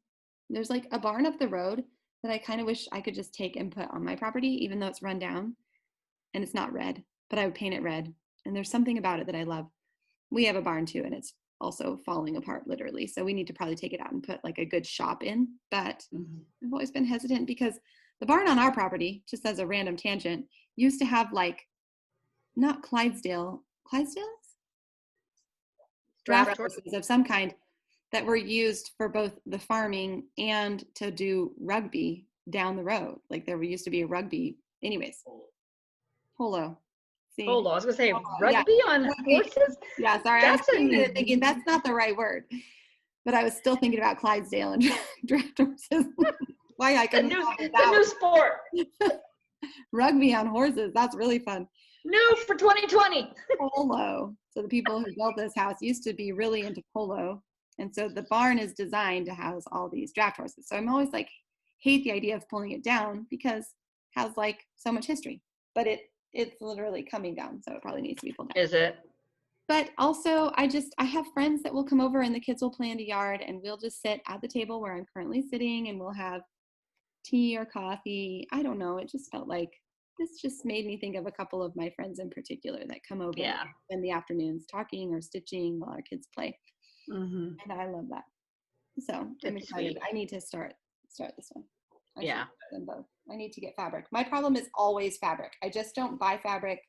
There's like a barn up the road that I kind of wish I could just take and put on my property, even though it's run down and it's not red, but I would paint it red. And there's something about it that I love. We have a barn too, and it's also falling apart literally. So we need to probably take it out and put like a good shop in. But I've always been hesitant because the barn on our property, just as a random tangent, used to have like, not Clydesdales? Draft horses of some kind that were used for both the farming and to do rugby down the road. Like there used to be a rugby, anyways. Polo. See? Polo. I was gonna say rugby on horses. Yeah, sorry. I was thinking that's not the right word, but I was still thinking about Clydesdale and draft horses. Why I couldn't the new sport. Rugby on horses. That's really fun. New for 2020. Polo. So the people who built this house used to be really into polo. And so the barn is designed to house all these draft horses. So I'm always like, hate the idea of pulling it down because it has like so much history, but it's literally coming down, so it probably needs to be pulled down. Is it? But also, I have friends that will come over and the kids will play in the yard and we'll just sit at the table where I'm currently sitting and we'll have tea or coffee. I don't know. It just felt like this just made me think of a couple of my friends in particular that come over in the afternoons talking or stitching while our kids play. Mm-hmm. And I love that. So I'm excited. Sweet. I need to start this one. I should start them both. I need to get fabric. My problem is always fabric. I just don't buy fabric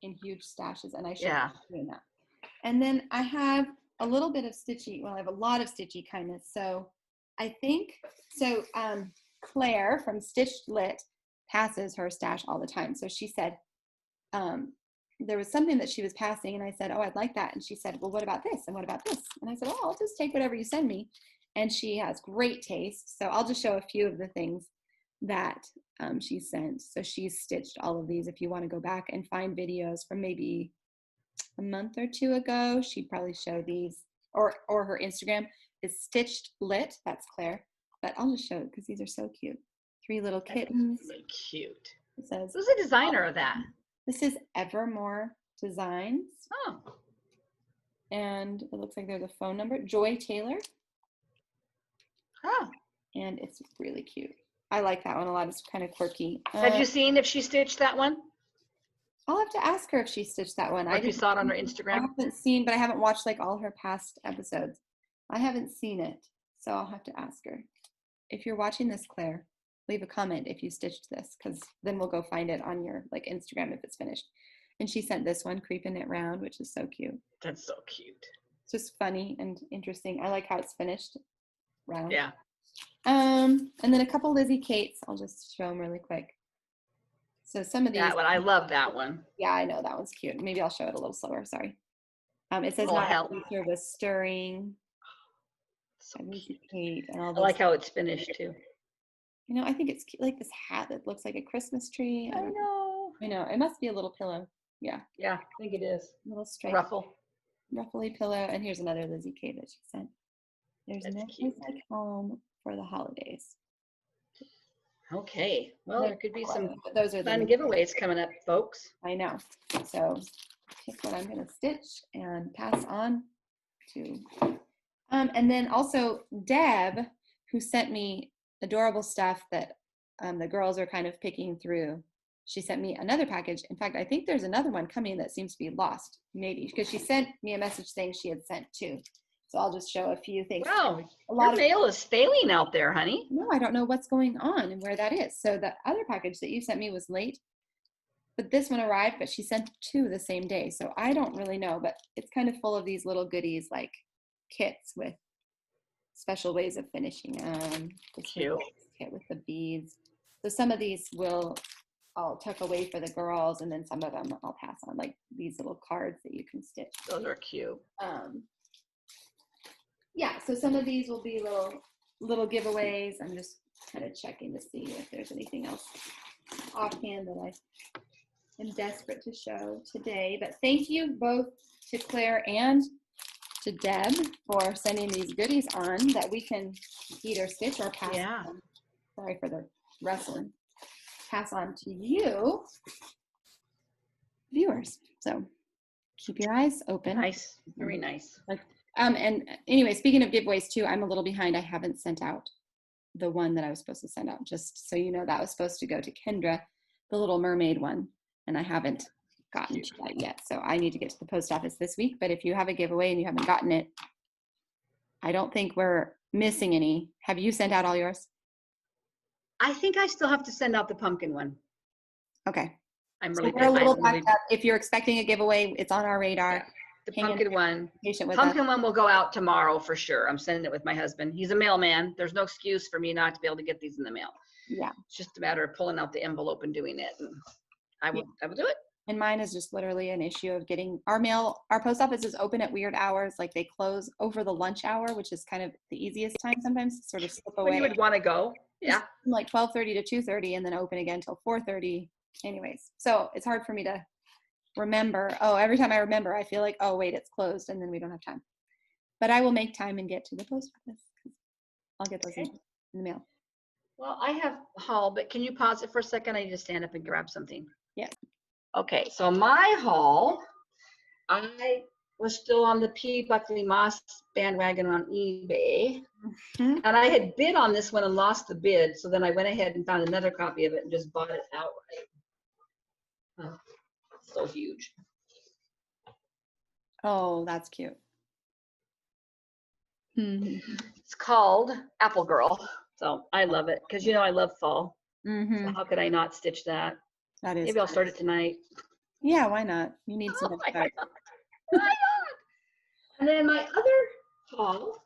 in huge stashes, and I should be doing that. And then I have a little bit of stitchy. Well, I have a lot of stitchy kindness. So I think Claire from StitchedLit passes her stash all the time. So she said there was something that she was passing, and I said, oh, I'd like that. And she said, well, what about this? And what about this? And I said, oh, I'll just take whatever you send me. And she has great taste. So I'll just show a few of the things that she sent. So she's stitched all of these. If you want to go back and find videos from maybe a month or two ago, she'd probably show these, or her Instagram is StitchedLit. That's Claire. But I'll just show it because these are so cute. 3 little kittens. That's really cute. It says, who's the designer of that? This is Evermore Designs. Oh. And it looks like there's a phone number. Joy Taylor. Oh. And it's really cute. I like that one a lot. It's kind of quirky. Have you seen if she stitched that one? I'll have to ask her if she stitched that one. Or if you saw it on her Instagram? I haven't seen, but I haven't watched like all her past episodes. I haven't seen it, so I'll have to ask her. If you're watching this, Claire, leave a comment if you stitched this, because then we'll go find it on your like Instagram if it's finished. And she sent this one, Creeping It Round, which is so cute. That's so cute. It's just funny and interesting. I like how it's finished round. Yeah. And then a couple Lizzie Kates. I'll just show them really quick. So some of these. That one, I love that one. Yeah, I know that one's cute. Maybe I'll show it a little slower. Sorry. It says Oh, not hell. service stirring. So Lizzie Kate and all I like how it's finished too. You know, I think it's cute, like this hat that looks like a Christmas tree. I know. I know. It must be a little pillow. Yeah. Yeah, I think it is. A little straight. Ruffly pillow. And here's another Lizzie Kate that she sent. There's no place like home for the holidays. Okay. Well, there could be some those are fun giveaways coming up, folks. I know. So pick what I'm going to stitch and pass on to. And then also Deb, who sent me adorable stuff that the girls are kind of picking through. She sent me another package. In fact, I think there's another one coming that seems to be lost, maybe, because she sent me a message saying she had sent 2. So I'll just show a few things. Wow, your mail is failing out there, honey. No, I don't know what's going on and where that is. So the other package that you sent me was late, but this one arrived, but she sent 2 the same day. So I don't really know, but it's kind of full of these little goodies like kits with special ways of finishing. Cute. Kit with the beads. So some of these I'll tuck away for the girls, and then some of them I'll pass on, like these little cards that you can stitch. Those are cute. Yeah, so some of these will be little giveaways. I'm just kind of checking to see if there's anything else offhand that I am desperate to show today. But thank you both to Claire and to Deb for sending these goodies on that we can either stitch or pass on. Sorry for the rustling. Pass on to you, viewers. So keep your eyes open. Nice, very nice. And anyway, speaking of giveaways too, I'm a little behind. I haven't sent out the one that I was supposed to send out. Just so you know, that was supposed to go to Kendra, the Little Mermaid one, and I haven't gotten to that yet. So I need to get to the post office this week. But if you have a giveaway and you haven't gotten it, I don't think we're missing any. Have you sent out all yours? I think I still have to send out the pumpkin one. Okay. I'm So really we're a little backed up. If you're expecting a giveaway, it's on our radar. Yeah. The pumpkin one. Pumpkin one will go out tomorrow for sure. I'm sending it with my husband. He's a mailman. There's no excuse for me not to be able to get these in the mail. Yeah. It's just a matter of pulling out the envelope and doing it. And I will do it. And mine is just literally an issue of getting our mail. Our post office is open at weird hours. Like they close over the lunch hour, which is kind of the easiest time sometimes to sort of slip away. When you would want to go. Yeah. From like 12:30 to 2:30 and then open again till 4:30. Anyways, so it's hard for me to remember. Oh, every time I remember, I feel like, oh, wait, it's closed and then we don't have time. But I will make time and get to the post office. I'll get those in. in the mail. Well, I have haul, but can you pause it for a second? I need to stand up and grab something. Yeah. Okay, so my haul, I was still on the P. Buckley Moss bandwagon on eBay. Mhm. And I had bid on this one and lost the bid. So then I went ahead and found another copy of it and just bought it outright. Oh, so huge. Oh, that's cute. Mhm. It's called Apple Girl. So I love it because, you know, I love fall. So Mhm. how could I not stitch that? That is. Maybe I'll fun. start it tonight. Yeah, why not? You need some Oh, why start. not? Why not? And then my other haul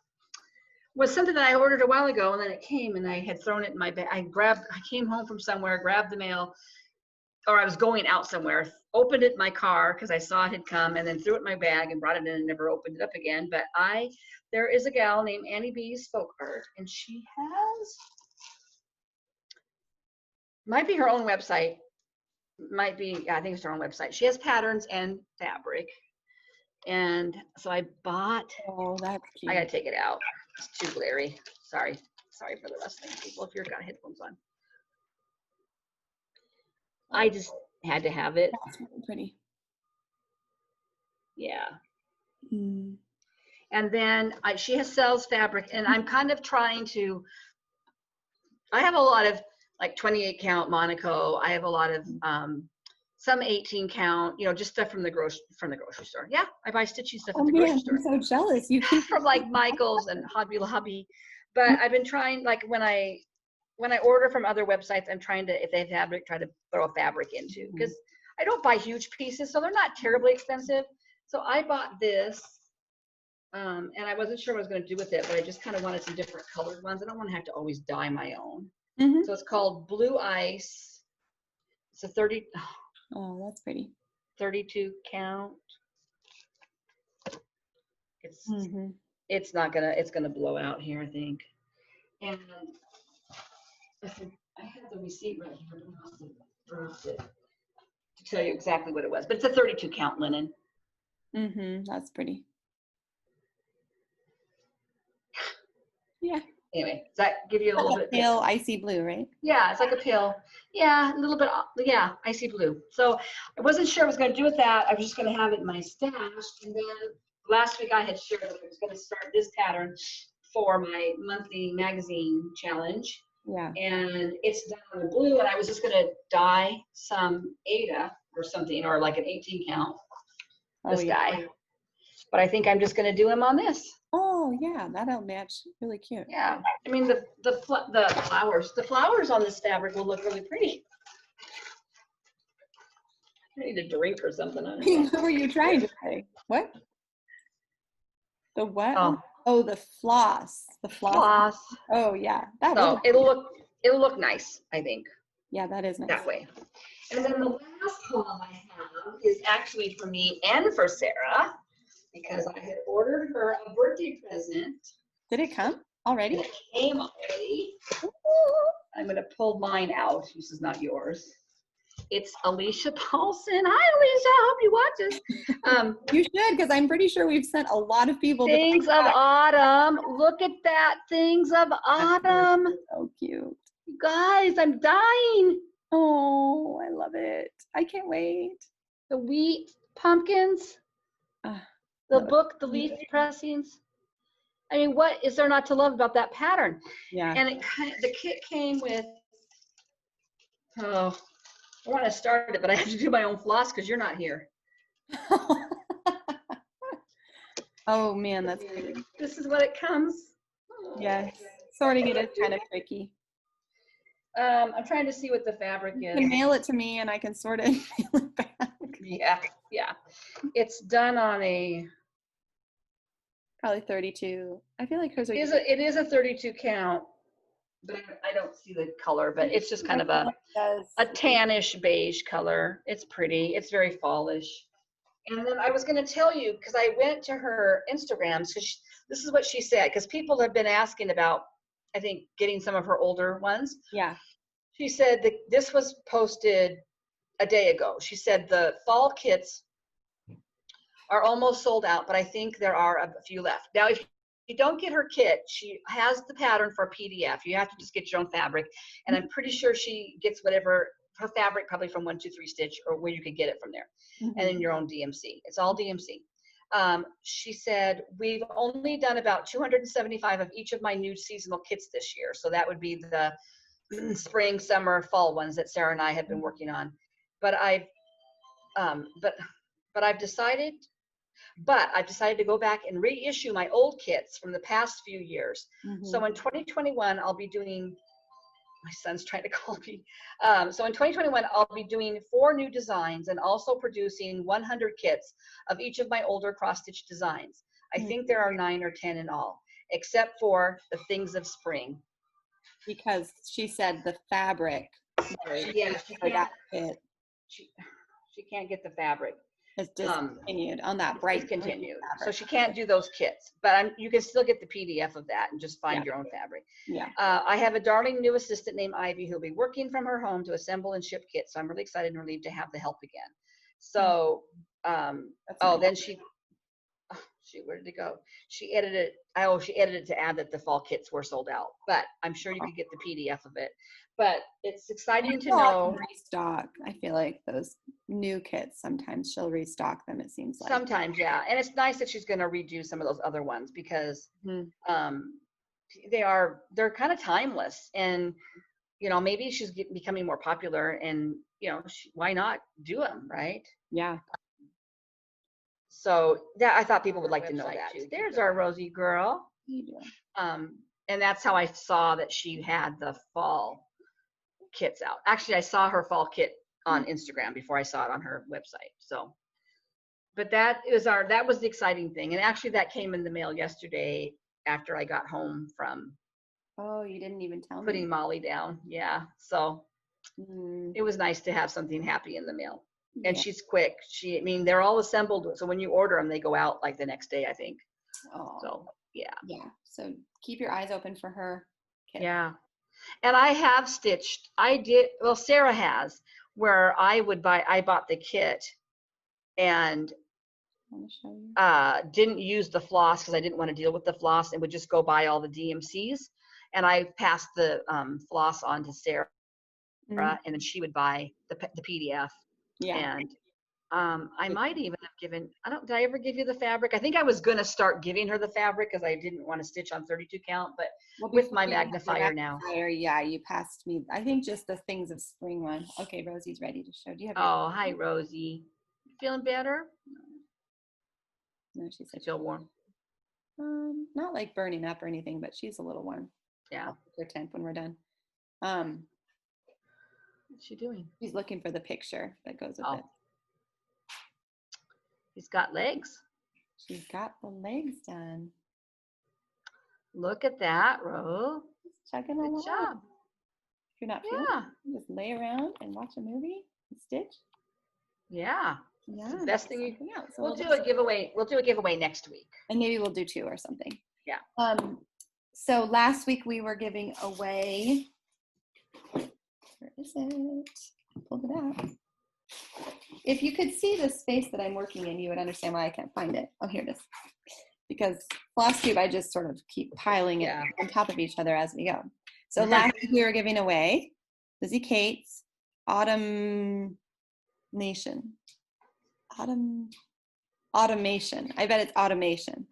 was something that I ordered a while ago, and then it came, and I had thrown it in my bag. I came home from somewhere, grabbed the mail, or I was going out somewhere, opened it in my car because I saw it had come, and then threw it in my bag and brought it in and never opened it up again. But there is a gal named Annie B's Folk Art, and she has, might be her own website, might be, yeah, I think it's her own website. She has patterns and fabric. And so I bought, Oh, that's cute. I gotta take it out. It's too glary. Sorry for the wrestling people if you've got headphones on. I just had to have it. That's really pretty. Yeah. Mm. And then she sells fabric, and I'm kind of trying to, I have a lot of like 28 count Monaco. I have a lot of some 18 count, you know, just stuff from the grocery store. Yeah, I buy stitching stuff at the grocery store. I'm so jealous. You can From like Michael's and Hobby Lobby. But I've been trying, like when I order from other websites, I'm trying to, if they have fabric, try to throw a fabric into, because I don't buy huge pieces, so they're not terribly expensive. So I bought this, and I wasn't sure what I was going to do with it, but I just kind of wanted some different colored ones. I don't want to have to always dye my own. Mhm. So it's called Blue Ice. It's a 30. Oh, that's pretty. 32 count. Mhm. It's gonna blow out here, I think. And I have the receipt right here. I must have dropped it to tell you exactly what it was, but it's a 32 count linen. Mhm. That's pretty. Yeah. Anyway, does that give you a little bit? Pale icy blue, right? Yeah, it's like a pale. Yeah, a little bit. Yeah, icy blue. So I wasn't sure what I was going to do with that. I was just going to have it in my stash. And then last week I had shared that I was going to start this pattern for my monthly magazine challenge. Yeah. And it's done on the blue, and I was just going to dye some Ada or something, or like an 18 count. This guy. But I think I'm just going to do him on this. Oh yeah, that'll match. Really cute. Yeah, I mean the flowers on this fabric will look really pretty. I need a drink or something. I don't know. What were you trying to say? What? The what? Oh, the floss. The floss. floss. Oh yeah, that So would. it'll look nice, I think. Yeah, that is nice. That way. And then the last haul I have is actually for me and for Sarah, because I had ordered her a birthday present. Did it come already? It came already. I'm going to pull mine out. This is not yours. It's Alicia Paulson. Hi, Alicia. I hope you watch this. You should, because I'm pretty sure we've sent a lot of people. Things of Autumn. Look at that. Things of Autumn. So cute. You guys, I'm dying. Oh, I love it. I can't wait. The wheat pumpkins. The book, the leaf pressings. I mean, what is there not to love about that pattern? Yeah. And the kit came with, oh, I want to start it, but I have to do my own floss because you're not here. Oh man, that's great. This is what it comes. Yes. Sorting it is kind of tricky. I'm trying to see what the fabric is. You can mail it to me and I can sort it and mail it back. Yeah. It's done on a, Probably 32. I feel like hers are. it is a 32 count, but I don't see the color, but it's just kind of a tannish beige color. It's pretty. It's very fallish. And then I was going to tell you, because I went to her Instagrams, because this is what she said, because people have been asking about, I think, getting some of her older ones. Yeah. She said that this was posted a day ago. She said the fall kits are almost sold out, but I think there are a few left. Now, if don't get her kit, she has the pattern for a PDF. You have to just get your own fabric. And I'm pretty sure she gets whatever, her fabric probably from 123 Stitch or where you could get it from there. And then your own DMC. It's all DMC. She said, we've only done about 275 of each of my new seasonal kits this year. So that would be the spring, summer, fall ones that Sarah and I have been working on. But I've decided to go back and reissue my old kits from the past few years. So in 2021, I'll be doing, my son's trying to call me. So in 2021, I'll be doing 4 new designs and also producing 100 kits of each of my older cross-stitch designs. I think there are 9 or 10 in all, except for the Things of Spring. Because she said the fabric. Yes, she can't get the fabric. It's discontinued on that bright. Discontinued. So she can't do those kits, but you can still get the PDF of that and just find your own fabric. Yeah. I have a darling new assistant named Ivy who'll be working from her home to assemble and ship kits. So I'm really excited and relieved to have the help again. So, then where did it go? She edited to add that the fall kits were sold out, but I'm sure you could get the PDF of it. But it's exciting to know. Restock. I feel like those new kits, sometimes she'll restock them, it seems like. Sometimes, yeah. And it's nice that she's going to redo some of those other ones because they're kind of timeless. And, maybe she's becoming more popular and, why not do them, right? Yeah. So I thought people would like to know that too. There's our Rosie girl. And that's how I saw that she had the fall kits out. Actually, I saw her fall kit on Instagram before I saw it on her website. So, but that was the exciting thing. And actually that came in the mail yesterday after I got home from. Oh, you didn't even tell me. Putting Molly down. Yeah. So it was nice to have something happy in the mail. And she's quick. They're all assembled. So when you order them, they go out like the next day, I think. Oh. So, yeah. Yeah. So keep your eyes open for her kit. Yeah. And I have stitched, Sarah has, where I bought the kit and didn't use the floss because I didn't want to deal with the floss and would just go buy all the DMCs. And I passed the floss on to Sarah and then she would buy the PDF. Yeah. And I might even have given, did I ever give you the fabric? I think I was going to start giving her the fabric because I didn't want to stitch on 32 count, but with my magnifier now. Yeah, you passed me. I think just the Things of Spring one. Okay, Rosie's ready to show. Do you have? Hi, Rosie. Feeling better? No, she said. Feel warm? Not like burning up or anything, but she's a little warm. Yeah. Her temp when we're done. What's she doing? She's looking for the picture that goes with it. He's got legs. She's got the legs done. Look at that, Ro. Checking Good along. job. If you're not feeling it, just lay around and watch a movie and stitch. Yeah. Yeah. It's the best thing you can do. So we'll do a giveaway. We'll do a giveaway next week. And maybe we'll do 2 or something. Yeah. So last week we were giving away. Where is it? I pulled it out. If you could see the space that I'm working in, you would understand why I can't find it. Oh, here it is. Because Flosstube, I just sort of keep piling it on top of each other as we go. So last week we were giving away Lizzie Kate's Automation. Automation. I bet it's automation.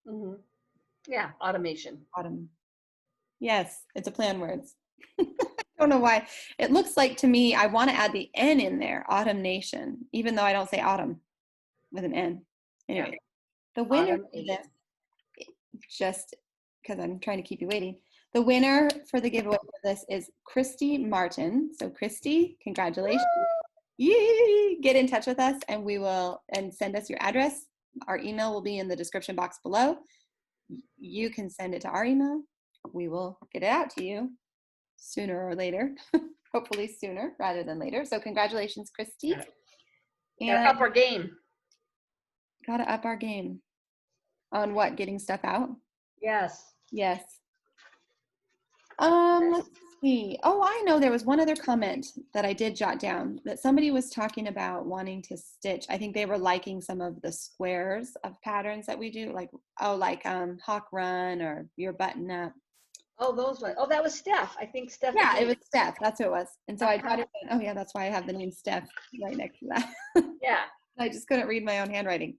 Mm-hmm. Yeah, automation. Yes, it's a play on words. I don't know why. It looks like to me, I want to add the N in there, automation, even though I don't say autumn with an N. Anyway, the winner for this, just because I'm trying to keep you waiting, the winner for the giveaway for this is Christy Martin. So Christy, congratulations. Yay! Get in touch with us and and send us your address. Our email will be in the description box below. You can send it to our email. We will get it out to you sooner or later, hopefully sooner rather than later. So congratulations, Christy. Gotta up our game. Gotta up our game. On what? Getting stuff out? Yes. Yes. Let's see. Oh, I know there was one other comment that I did jot down that somebody was talking about wanting to stitch. I think they were liking some of the squares of patterns that we do, like Hawk Run or Your Button Up. Oh, those ones. Oh, that was Steph. I think Steph. Yeah, it was Steph. That's who it was. And so I Uh-huh. jotted down, oh yeah, that's why I have the name Steph right next to that. Yeah. I just couldn't read my own handwriting.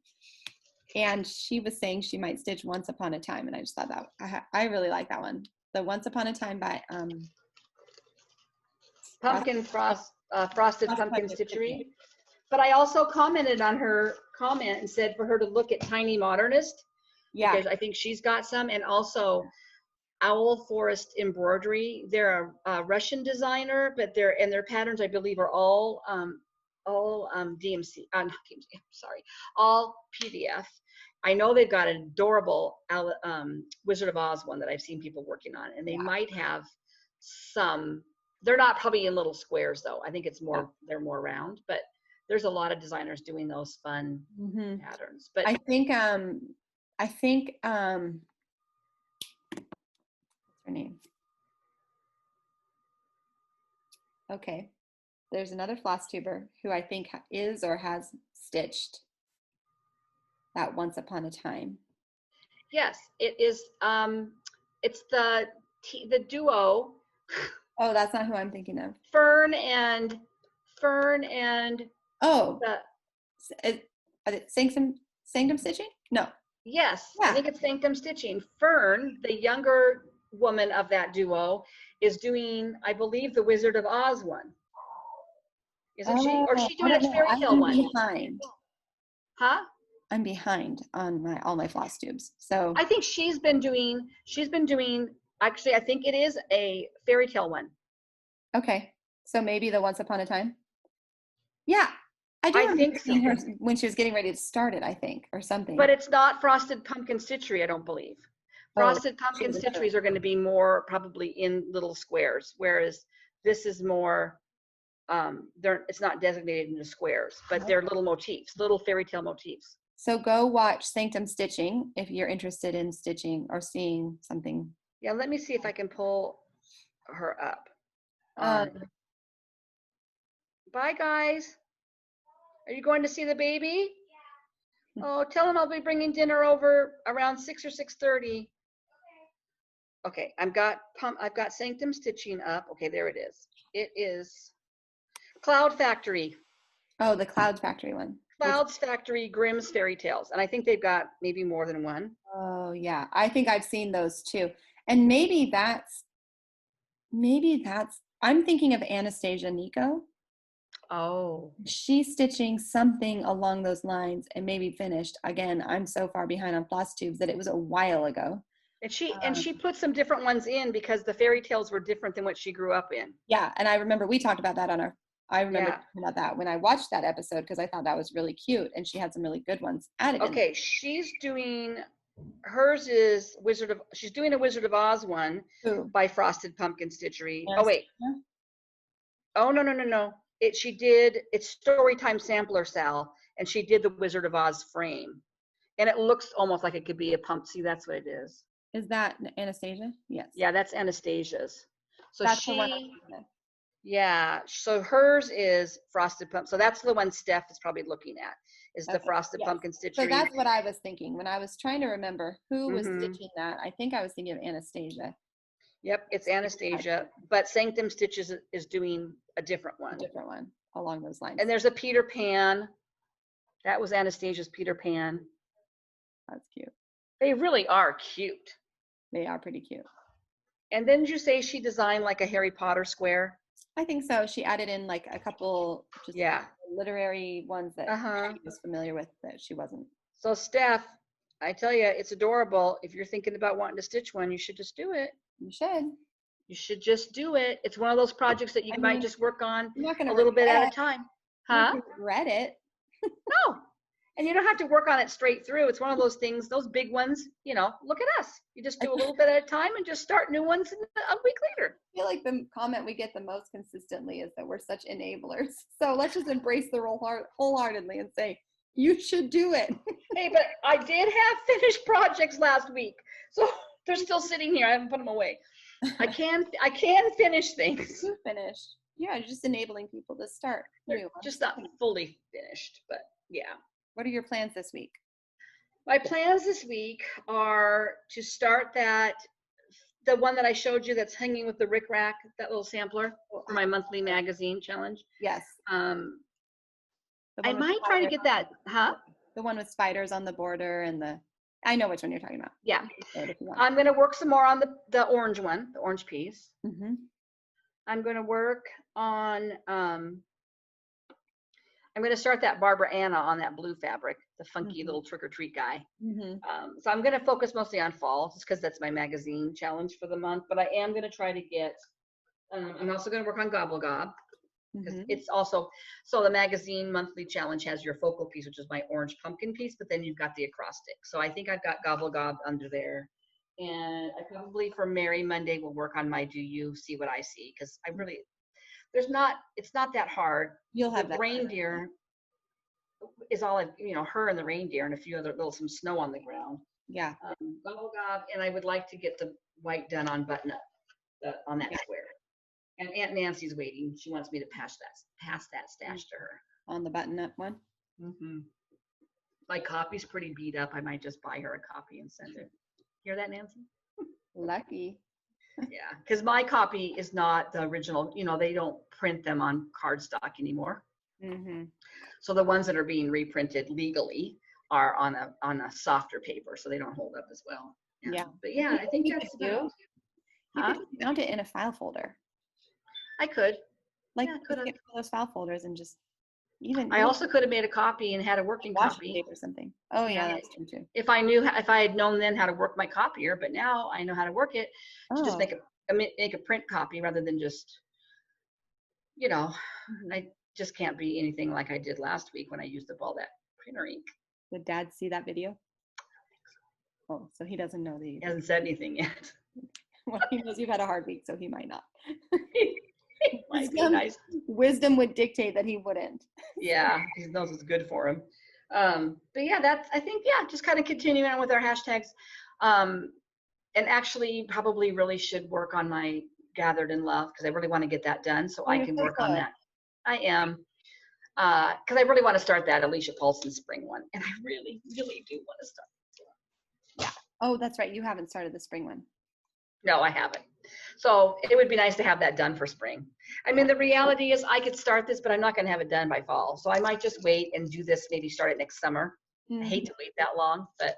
And she was saying she might stitch Once Upon a Time, and I just thought that I really like that one. The Once Upon a Time by Frosted Pumpkin Stitchery. But I also commented on her comment and said for her to look at Tiny Modernist. Yeah. Because I think she's got some, and also Owl Forest Embroidery. They're a Russian designer, but their patterns I believe are all DMC. Not DMC. Sorry, all PDF. I know they've got an adorable Wizard of Oz one that I've seen people working on, and they might have some. They're not probably in little squares though. I think it's more they're more round, but there's a lot of designers doing those fun patterns. But I think what's her name? Okay, there's another Flosstuber who I think is or has stitched that Once Upon a Time. yes, it is. It's the duo. Oh, that's not who I'm thinking of. Fern and oh, are it Sanctum Stitching? No. Yes, Yeah. I think it's Sanctum Stitching. Fern, the younger woman of that duo, is doing, I believe, the Wizard of Oz one. Isn't she? Or is she doing a fairy tale one? I'm behind. Huh? I'm behind on all my Flosstubes. So I think she's been doing, actually, I think it is a fairy tale one. Okay. So maybe the Once Upon a Time? Yeah. I think so. Her when she was getting ready to start it, I think, or something. But it's not Frosted Pumpkin Stitchery, I don't believe. Frosted Pumpkin Stitcheries are going to be more probably in little squares, whereas this is more, it's not designated into squares, but they're little motifs, little fairy tale motifs. So go watch Sanctum Stitching if you're interested in stitching or seeing something. Yeah, let me see if I can pull her up. Bye, guys. Are you going to see the baby? Yeah. Oh, tell him I'll be bringing dinner over around 6 or 6:30. Okay, I've got Sanctum Stitching up. Okay, there it is. It is Cloud Factory. Oh, the Cloud Factory one. Clouds Factory Grimm's Fairy Tales. And I think they've got maybe more than one. Oh, yeah. I think I've seen those too. And maybe that's, I'm thinking of Anastasia Neko. Oh. She's stitching something along those lines and maybe finished. Again, I'm so far behind on Flosstubes that it was a while ago. And she put some different ones in because the fairy tales were different than what she grew up in. Yeah, and I remember we talked about that talking about that when I watched that episode because I thought that was really cute and she had some really good ones added. Okay, she's doing she's doing a Wizard of Oz one by Frosted Pumpkin Stitchery. Oh wait. Oh no. It's Storytime Sampler Sal, and she did the Wizard of Oz frame. And it looks almost like it could be a pump. See, that's what it is. Is that Anastasia? Yes. Yeah, that's Anastasia's. So that's the one. Yeah, so hers is Frosted Pumpkin. So that's the one Steph is probably looking at, is the Frosted Pumpkin Stitchery. So that's what I was thinking. When I was trying to remember who was stitching that, I think I was thinking of Anastasia. Yep, it's Anastasia, but Sanctum Stitches is doing a different one. A different one along those lines. And there's a Peter Pan. That was Anastasia's Peter Pan. That's cute. They really are cute. They are pretty cute. And then did you say she designed like a Harry Potter square? I think so. She added in like a couple just literary ones that she was familiar with that she wasn't. So Steph, I tell you, it's adorable. If you're thinking about wanting to stitch one, you should just do it. You should. You should just do it. It's one of those projects that you might just work on a little bit at a time. Huh? You regret it. No. And you don't have to work on it straight through. It's one of those things, those big ones, look at us. You just do a little bit at a time and just start new ones a week later. I feel like the comment we get the most consistently is that we're such enablers. So let's just embrace the role wholeheartedly and say, you should do it. Hey, but I did have finished projects last week. So they're still sitting here. I haven't put them away. I can finish things. You finished. Yeah, you're just enabling people to start. They're just not fully finished, but yeah. What are your plans this week? My plans this week are to start the one that I showed you that's hanging with the rickrack, that little sampler for my monthly magazine challenge. Yes. I might try to get that, huh? The one with spiders on the border and I know which one you're talking about. Yeah. I'm going to work some more on the orange one, the orange piece. Mm-hmm. I'm going to work on, I'm going to start that Barbara Anna on that blue fabric, the funky little trick-or-treat guy. Mm-hmm. So I'm going to focus mostly on fall, just because that's my magazine challenge for the month. But I am going to try to get, I'm also going to work on Gobble Gob, because it's also, so the magazine monthly challenge has your focal piece, which is my orange pumpkin piece, but then you've got the acrostic. So I think I've got Gobble Gob under there. And I probably for Merry Monday will work on my Do You See What I See, because I really, it's not that hard. You'll have the that reindeer is all, her and the reindeer and a few other some snow on the ground. Yeah. Gobble Gob, and I would like to get the white done on button up on that square. And Aunt Nancy's waiting. She wants me to pass that stash to her. On the button up one? Mm-hmm. My copy's pretty beat up. I might just buy her a copy and send it. Hear that, Nancy? Lucky. Yeah, because my copy is not the original. They don't print them on cardstock anymore. Mm-hmm. So the ones that are being reprinted legally are on a softer paper, so they don't hold up as well. Yeah. But yeah, I think that's you. You could mount it in a file folder. I could. Like, yeah, could get those file folders and just even. I also could have made a copy and had a working copy Tape or something. Oh yeah, that's true too. If I had known then how to work my copier, but now I know how to work it. To just make a print copy rather than just, I just can't be anything like I did last week when I used up all that printer ink. Did Dad see that video? Oh, so he doesn't know that. He hasn't said anything yet. Well, he knows you've had a hard week, so he might not. Wisdom would dictate that he wouldn't. Yeah, he knows it's good for him. But yeah, just kind of continuing on with our hashtags. And actually probably really should work on my Gathered in Love, because I really want to get that done so I can work on that. I am. Because I really want to start that Alicia Paulson spring one. And I really, really do want to start. Yeah. Oh, that's right. You haven't started the spring one. No, I haven't. So it would be nice to have that done for spring. I mean, the reality is I could start this, but I'm not going to have it done by fall. So I might just wait and do this, maybe start it next summer. I hate to wait that long, but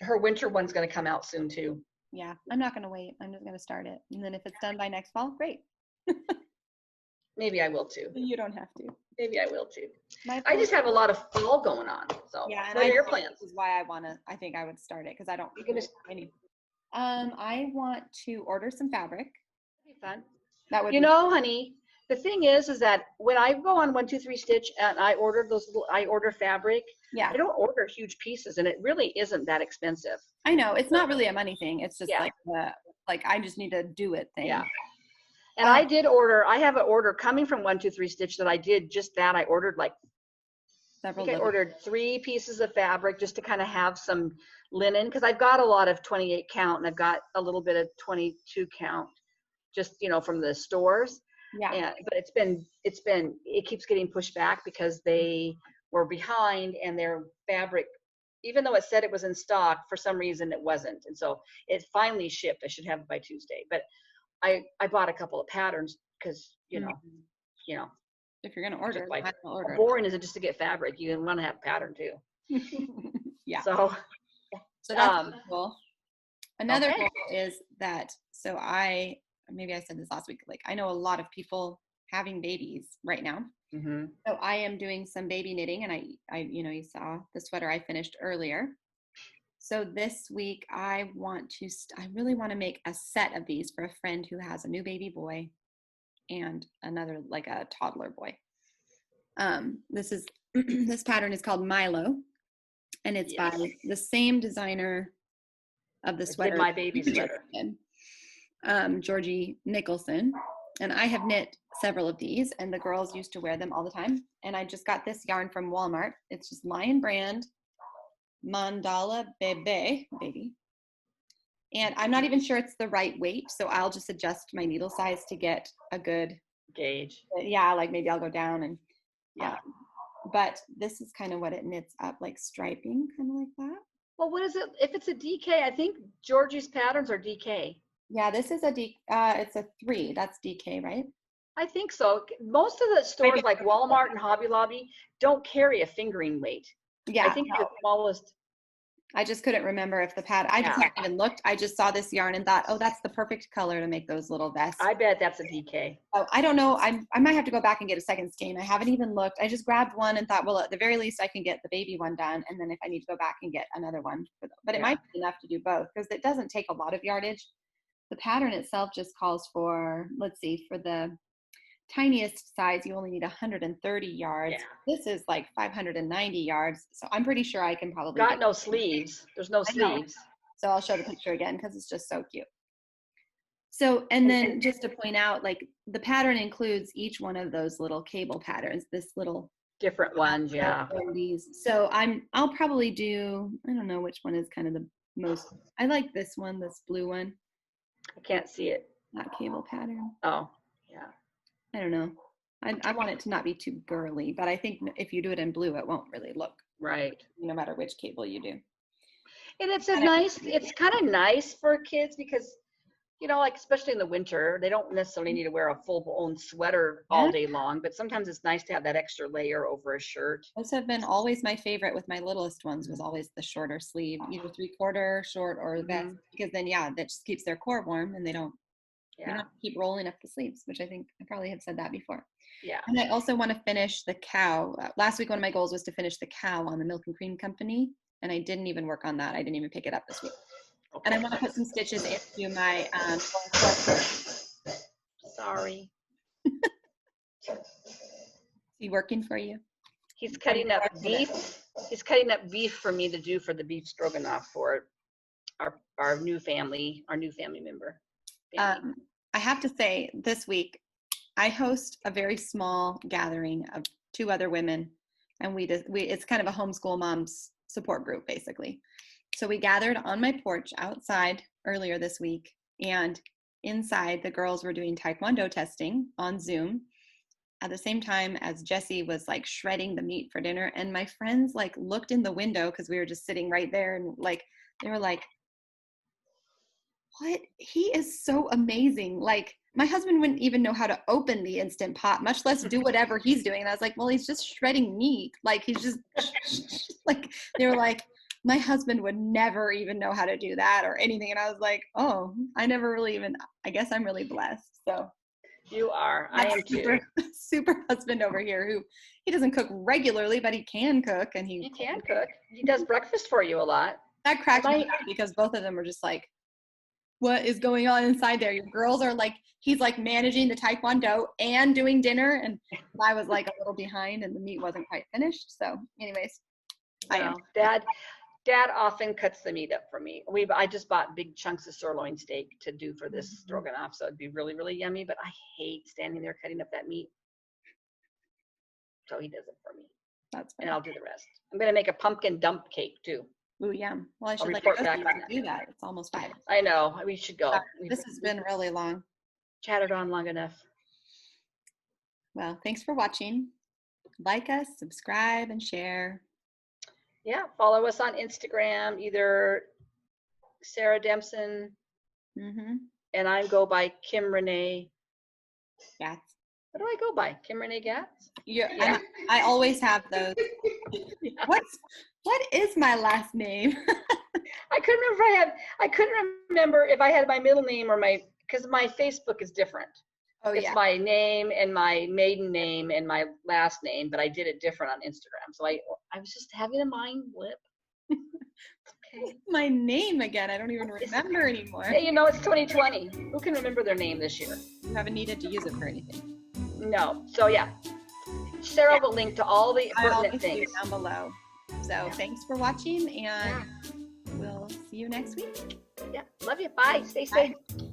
her winter one's going to come out soon too. Yeah, I'm not going to wait. I'm just going to start it. And then if it's done by next fall, great. Maybe I will too. You don't have to. Maybe I will too. I just have a lot of fall going on. So yeah, what are your plans? This is why I think I would start it, because I don't. I want to order some fabric. That'd be fun. That would honey, the thing is that when I go on 1-2-3 Stitch and I order fabric, yeah, I don't order huge pieces, and it really isn't that expensive. I know it's not really a money thing. It's just like I just need to do it thing. Yeah. And I have an order coming from 1-2-3 Stitch that I did just that. I ordered I ordered 3 pieces of fabric just to kind of have some linen, because I've got a lot of 28 count and I've got a little bit of 22 count just from the stores. Yeah. But it keeps getting pushed back because they were behind, and their fabric, even though it said it was in stock, for some reason it wasn't. And so it finally shipped. I should have it by Tuesday. But I bought a couple of patterns because, if you're going to order, how boring is it just to get fabric? You want to have pattern too. Yeah. So that's cool. Another goal is that, maybe I said this last week, I know a lot of people having babies right now. Mm-hmm. So I am doing some baby knitting, and I you saw the sweater I finished earlier. So this week I really want to make a set of these for a friend who has a new baby boy and another, a toddler boy. This pattern is called Milo, and it's by the same designer of the sweater. My baby sweater. Georgie Nicholson. And I have knit several of these, and the girls used to wear them all the time. And I just got this yarn from Walmart. It's just Lion Brand Mandala baby. And I'm not even sure it's the right weight, so I'll just adjust my needle size to get a good gauge. Yeah, like maybe I'll go down and Yeah. But this is kind of what it knits up, like striping, kind of like that. Well, what is it? If it's a DK, I think Georgie's patterns are DK. Yeah, this is it's a 3. That's DK, right? I think so. Most of the stores like Walmart and Hobby Lobby don't carry a fingering weight. Yeah. I think the smallest. I just couldn't remember if the pattern, I just haven't even looked. I just saw this yarn and thought, oh, that's the perfect color to make those little vests. I bet that's a DK. Oh, I don't know. I might have to go back and get a second skein. I haven't even looked. I just grabbed one and thought, well, at the very least, I can get the baby one done. And then if I need to go back and get another one. But it might be enough to do both because it doesn't take a lot of yardage. The pattern itself just calls for, let's see, for the tiniest size, you only need 130 yards. Yeah. This is like 590 yards. So I'm pretty sure I can probably got no sleeves. There's no sleeves. So I'll show the picture again because it's just so cute. So, and then just to point out, like the pattern includes each one of those little cable patterns, this little different ones. Yeah. So I'll probably do, I don't know which one is kind of the most, I like this one, this blue one. I can't see it. That cable pattern. Oh, yeah. I don't know. I want it to not be too girly, but I think if you do it in blue, it won't really look right. No matter which cable you do. And it's it's kind of nice for kids because, you know, like especially in the winter, they don't necessarily need to wear a full-blown sweater all day long, but sometimes it's nice to have that extra layer over a shirt. Those have been always my favorite with my littlest ones was always the shorter sleeve, either 3/4 short or vest, because then, that just keeps their core warm and they don't keep rolling up the sleeves, which I think I probably have said that before. Yeah. And I also want to finish the cow. Last week, one of my goals was to finish the cow on the Milk and Cream Company, and I didn't even work on that. I didn't even pick it up this week. Okay. And I want to put some stitches into my sorry. Is he working for you? He's cutting up beef. He's cutting up beef for me to do for the beef stroganoff for our new family member. I have to say, this week, I host a very small gathering of 2 other women, and it's kind of a homeschool moms support group, basically. So we gathered on my porch outside earlier this week, and inside the girls were doing Taekwondo testing on Zoom at the same time as Jessie was like shredding the meat for dinner. And my friends like looked in the window because we were just sitting right there, and like they were like, what? He is so amazing. Like my husband wouldn't even know how to open the Instant Pot, much less do whatever he's doing. And I was like, well, he's just shredding meat. Like he's just like, they were like, my husband would never even know how to do that or anything. And I was like, oh, I never really even, I guess I'm really blessed. So you are. I am too. Super husband over here who he doesn't cook regularly, but he can cook. And he can cook. He does breakfast for you a lot. That cracked me up because both of them were just like, what is going on inside there? Your girls are like, he's like managing the Taekwondo and doing dinner. And I was like a little behind and the meat wasn't quite finished. So anyways, Dad often cuts the meat up for me. I just bought big chunks of sirloin steak to do for this stroganoff. So it'd be really, really yummy, but I hate standing there cutting up that meat. So he does it for me. That's funny. And I'll do the rest. I'm going to make a pumpkin dump cake too. Ooh, yum. Well, I should let you do that. It's almost 5. I know. We should go. This has been really long. Chattered on long enough. Well, thanks for watching. Like us, subscribe, and share. Yeah, follow us on Instagram, either Sarah Dempson, and I go by Kim Renee Gatz. What do I go by? Kim Renee Gatz? Yeah. I always have those. What is my last name? I couldn't remember if I had my middle name or because my Facebook is different. Oh, it's my name and my maiden name and my last name, but I did it different on Instagram. So I was just having a mind blip. Okay. My name again. I don't even remember anymore. Hey, you know, it's 2020. Who can remember their name this year? You haven't needed to use it for anything. No. So yeah, Sarah will link to all the pertinent things down below. So thanks for watching, and we'll see you next week. Yeah. Love you. Bye. Stay safe. Bye.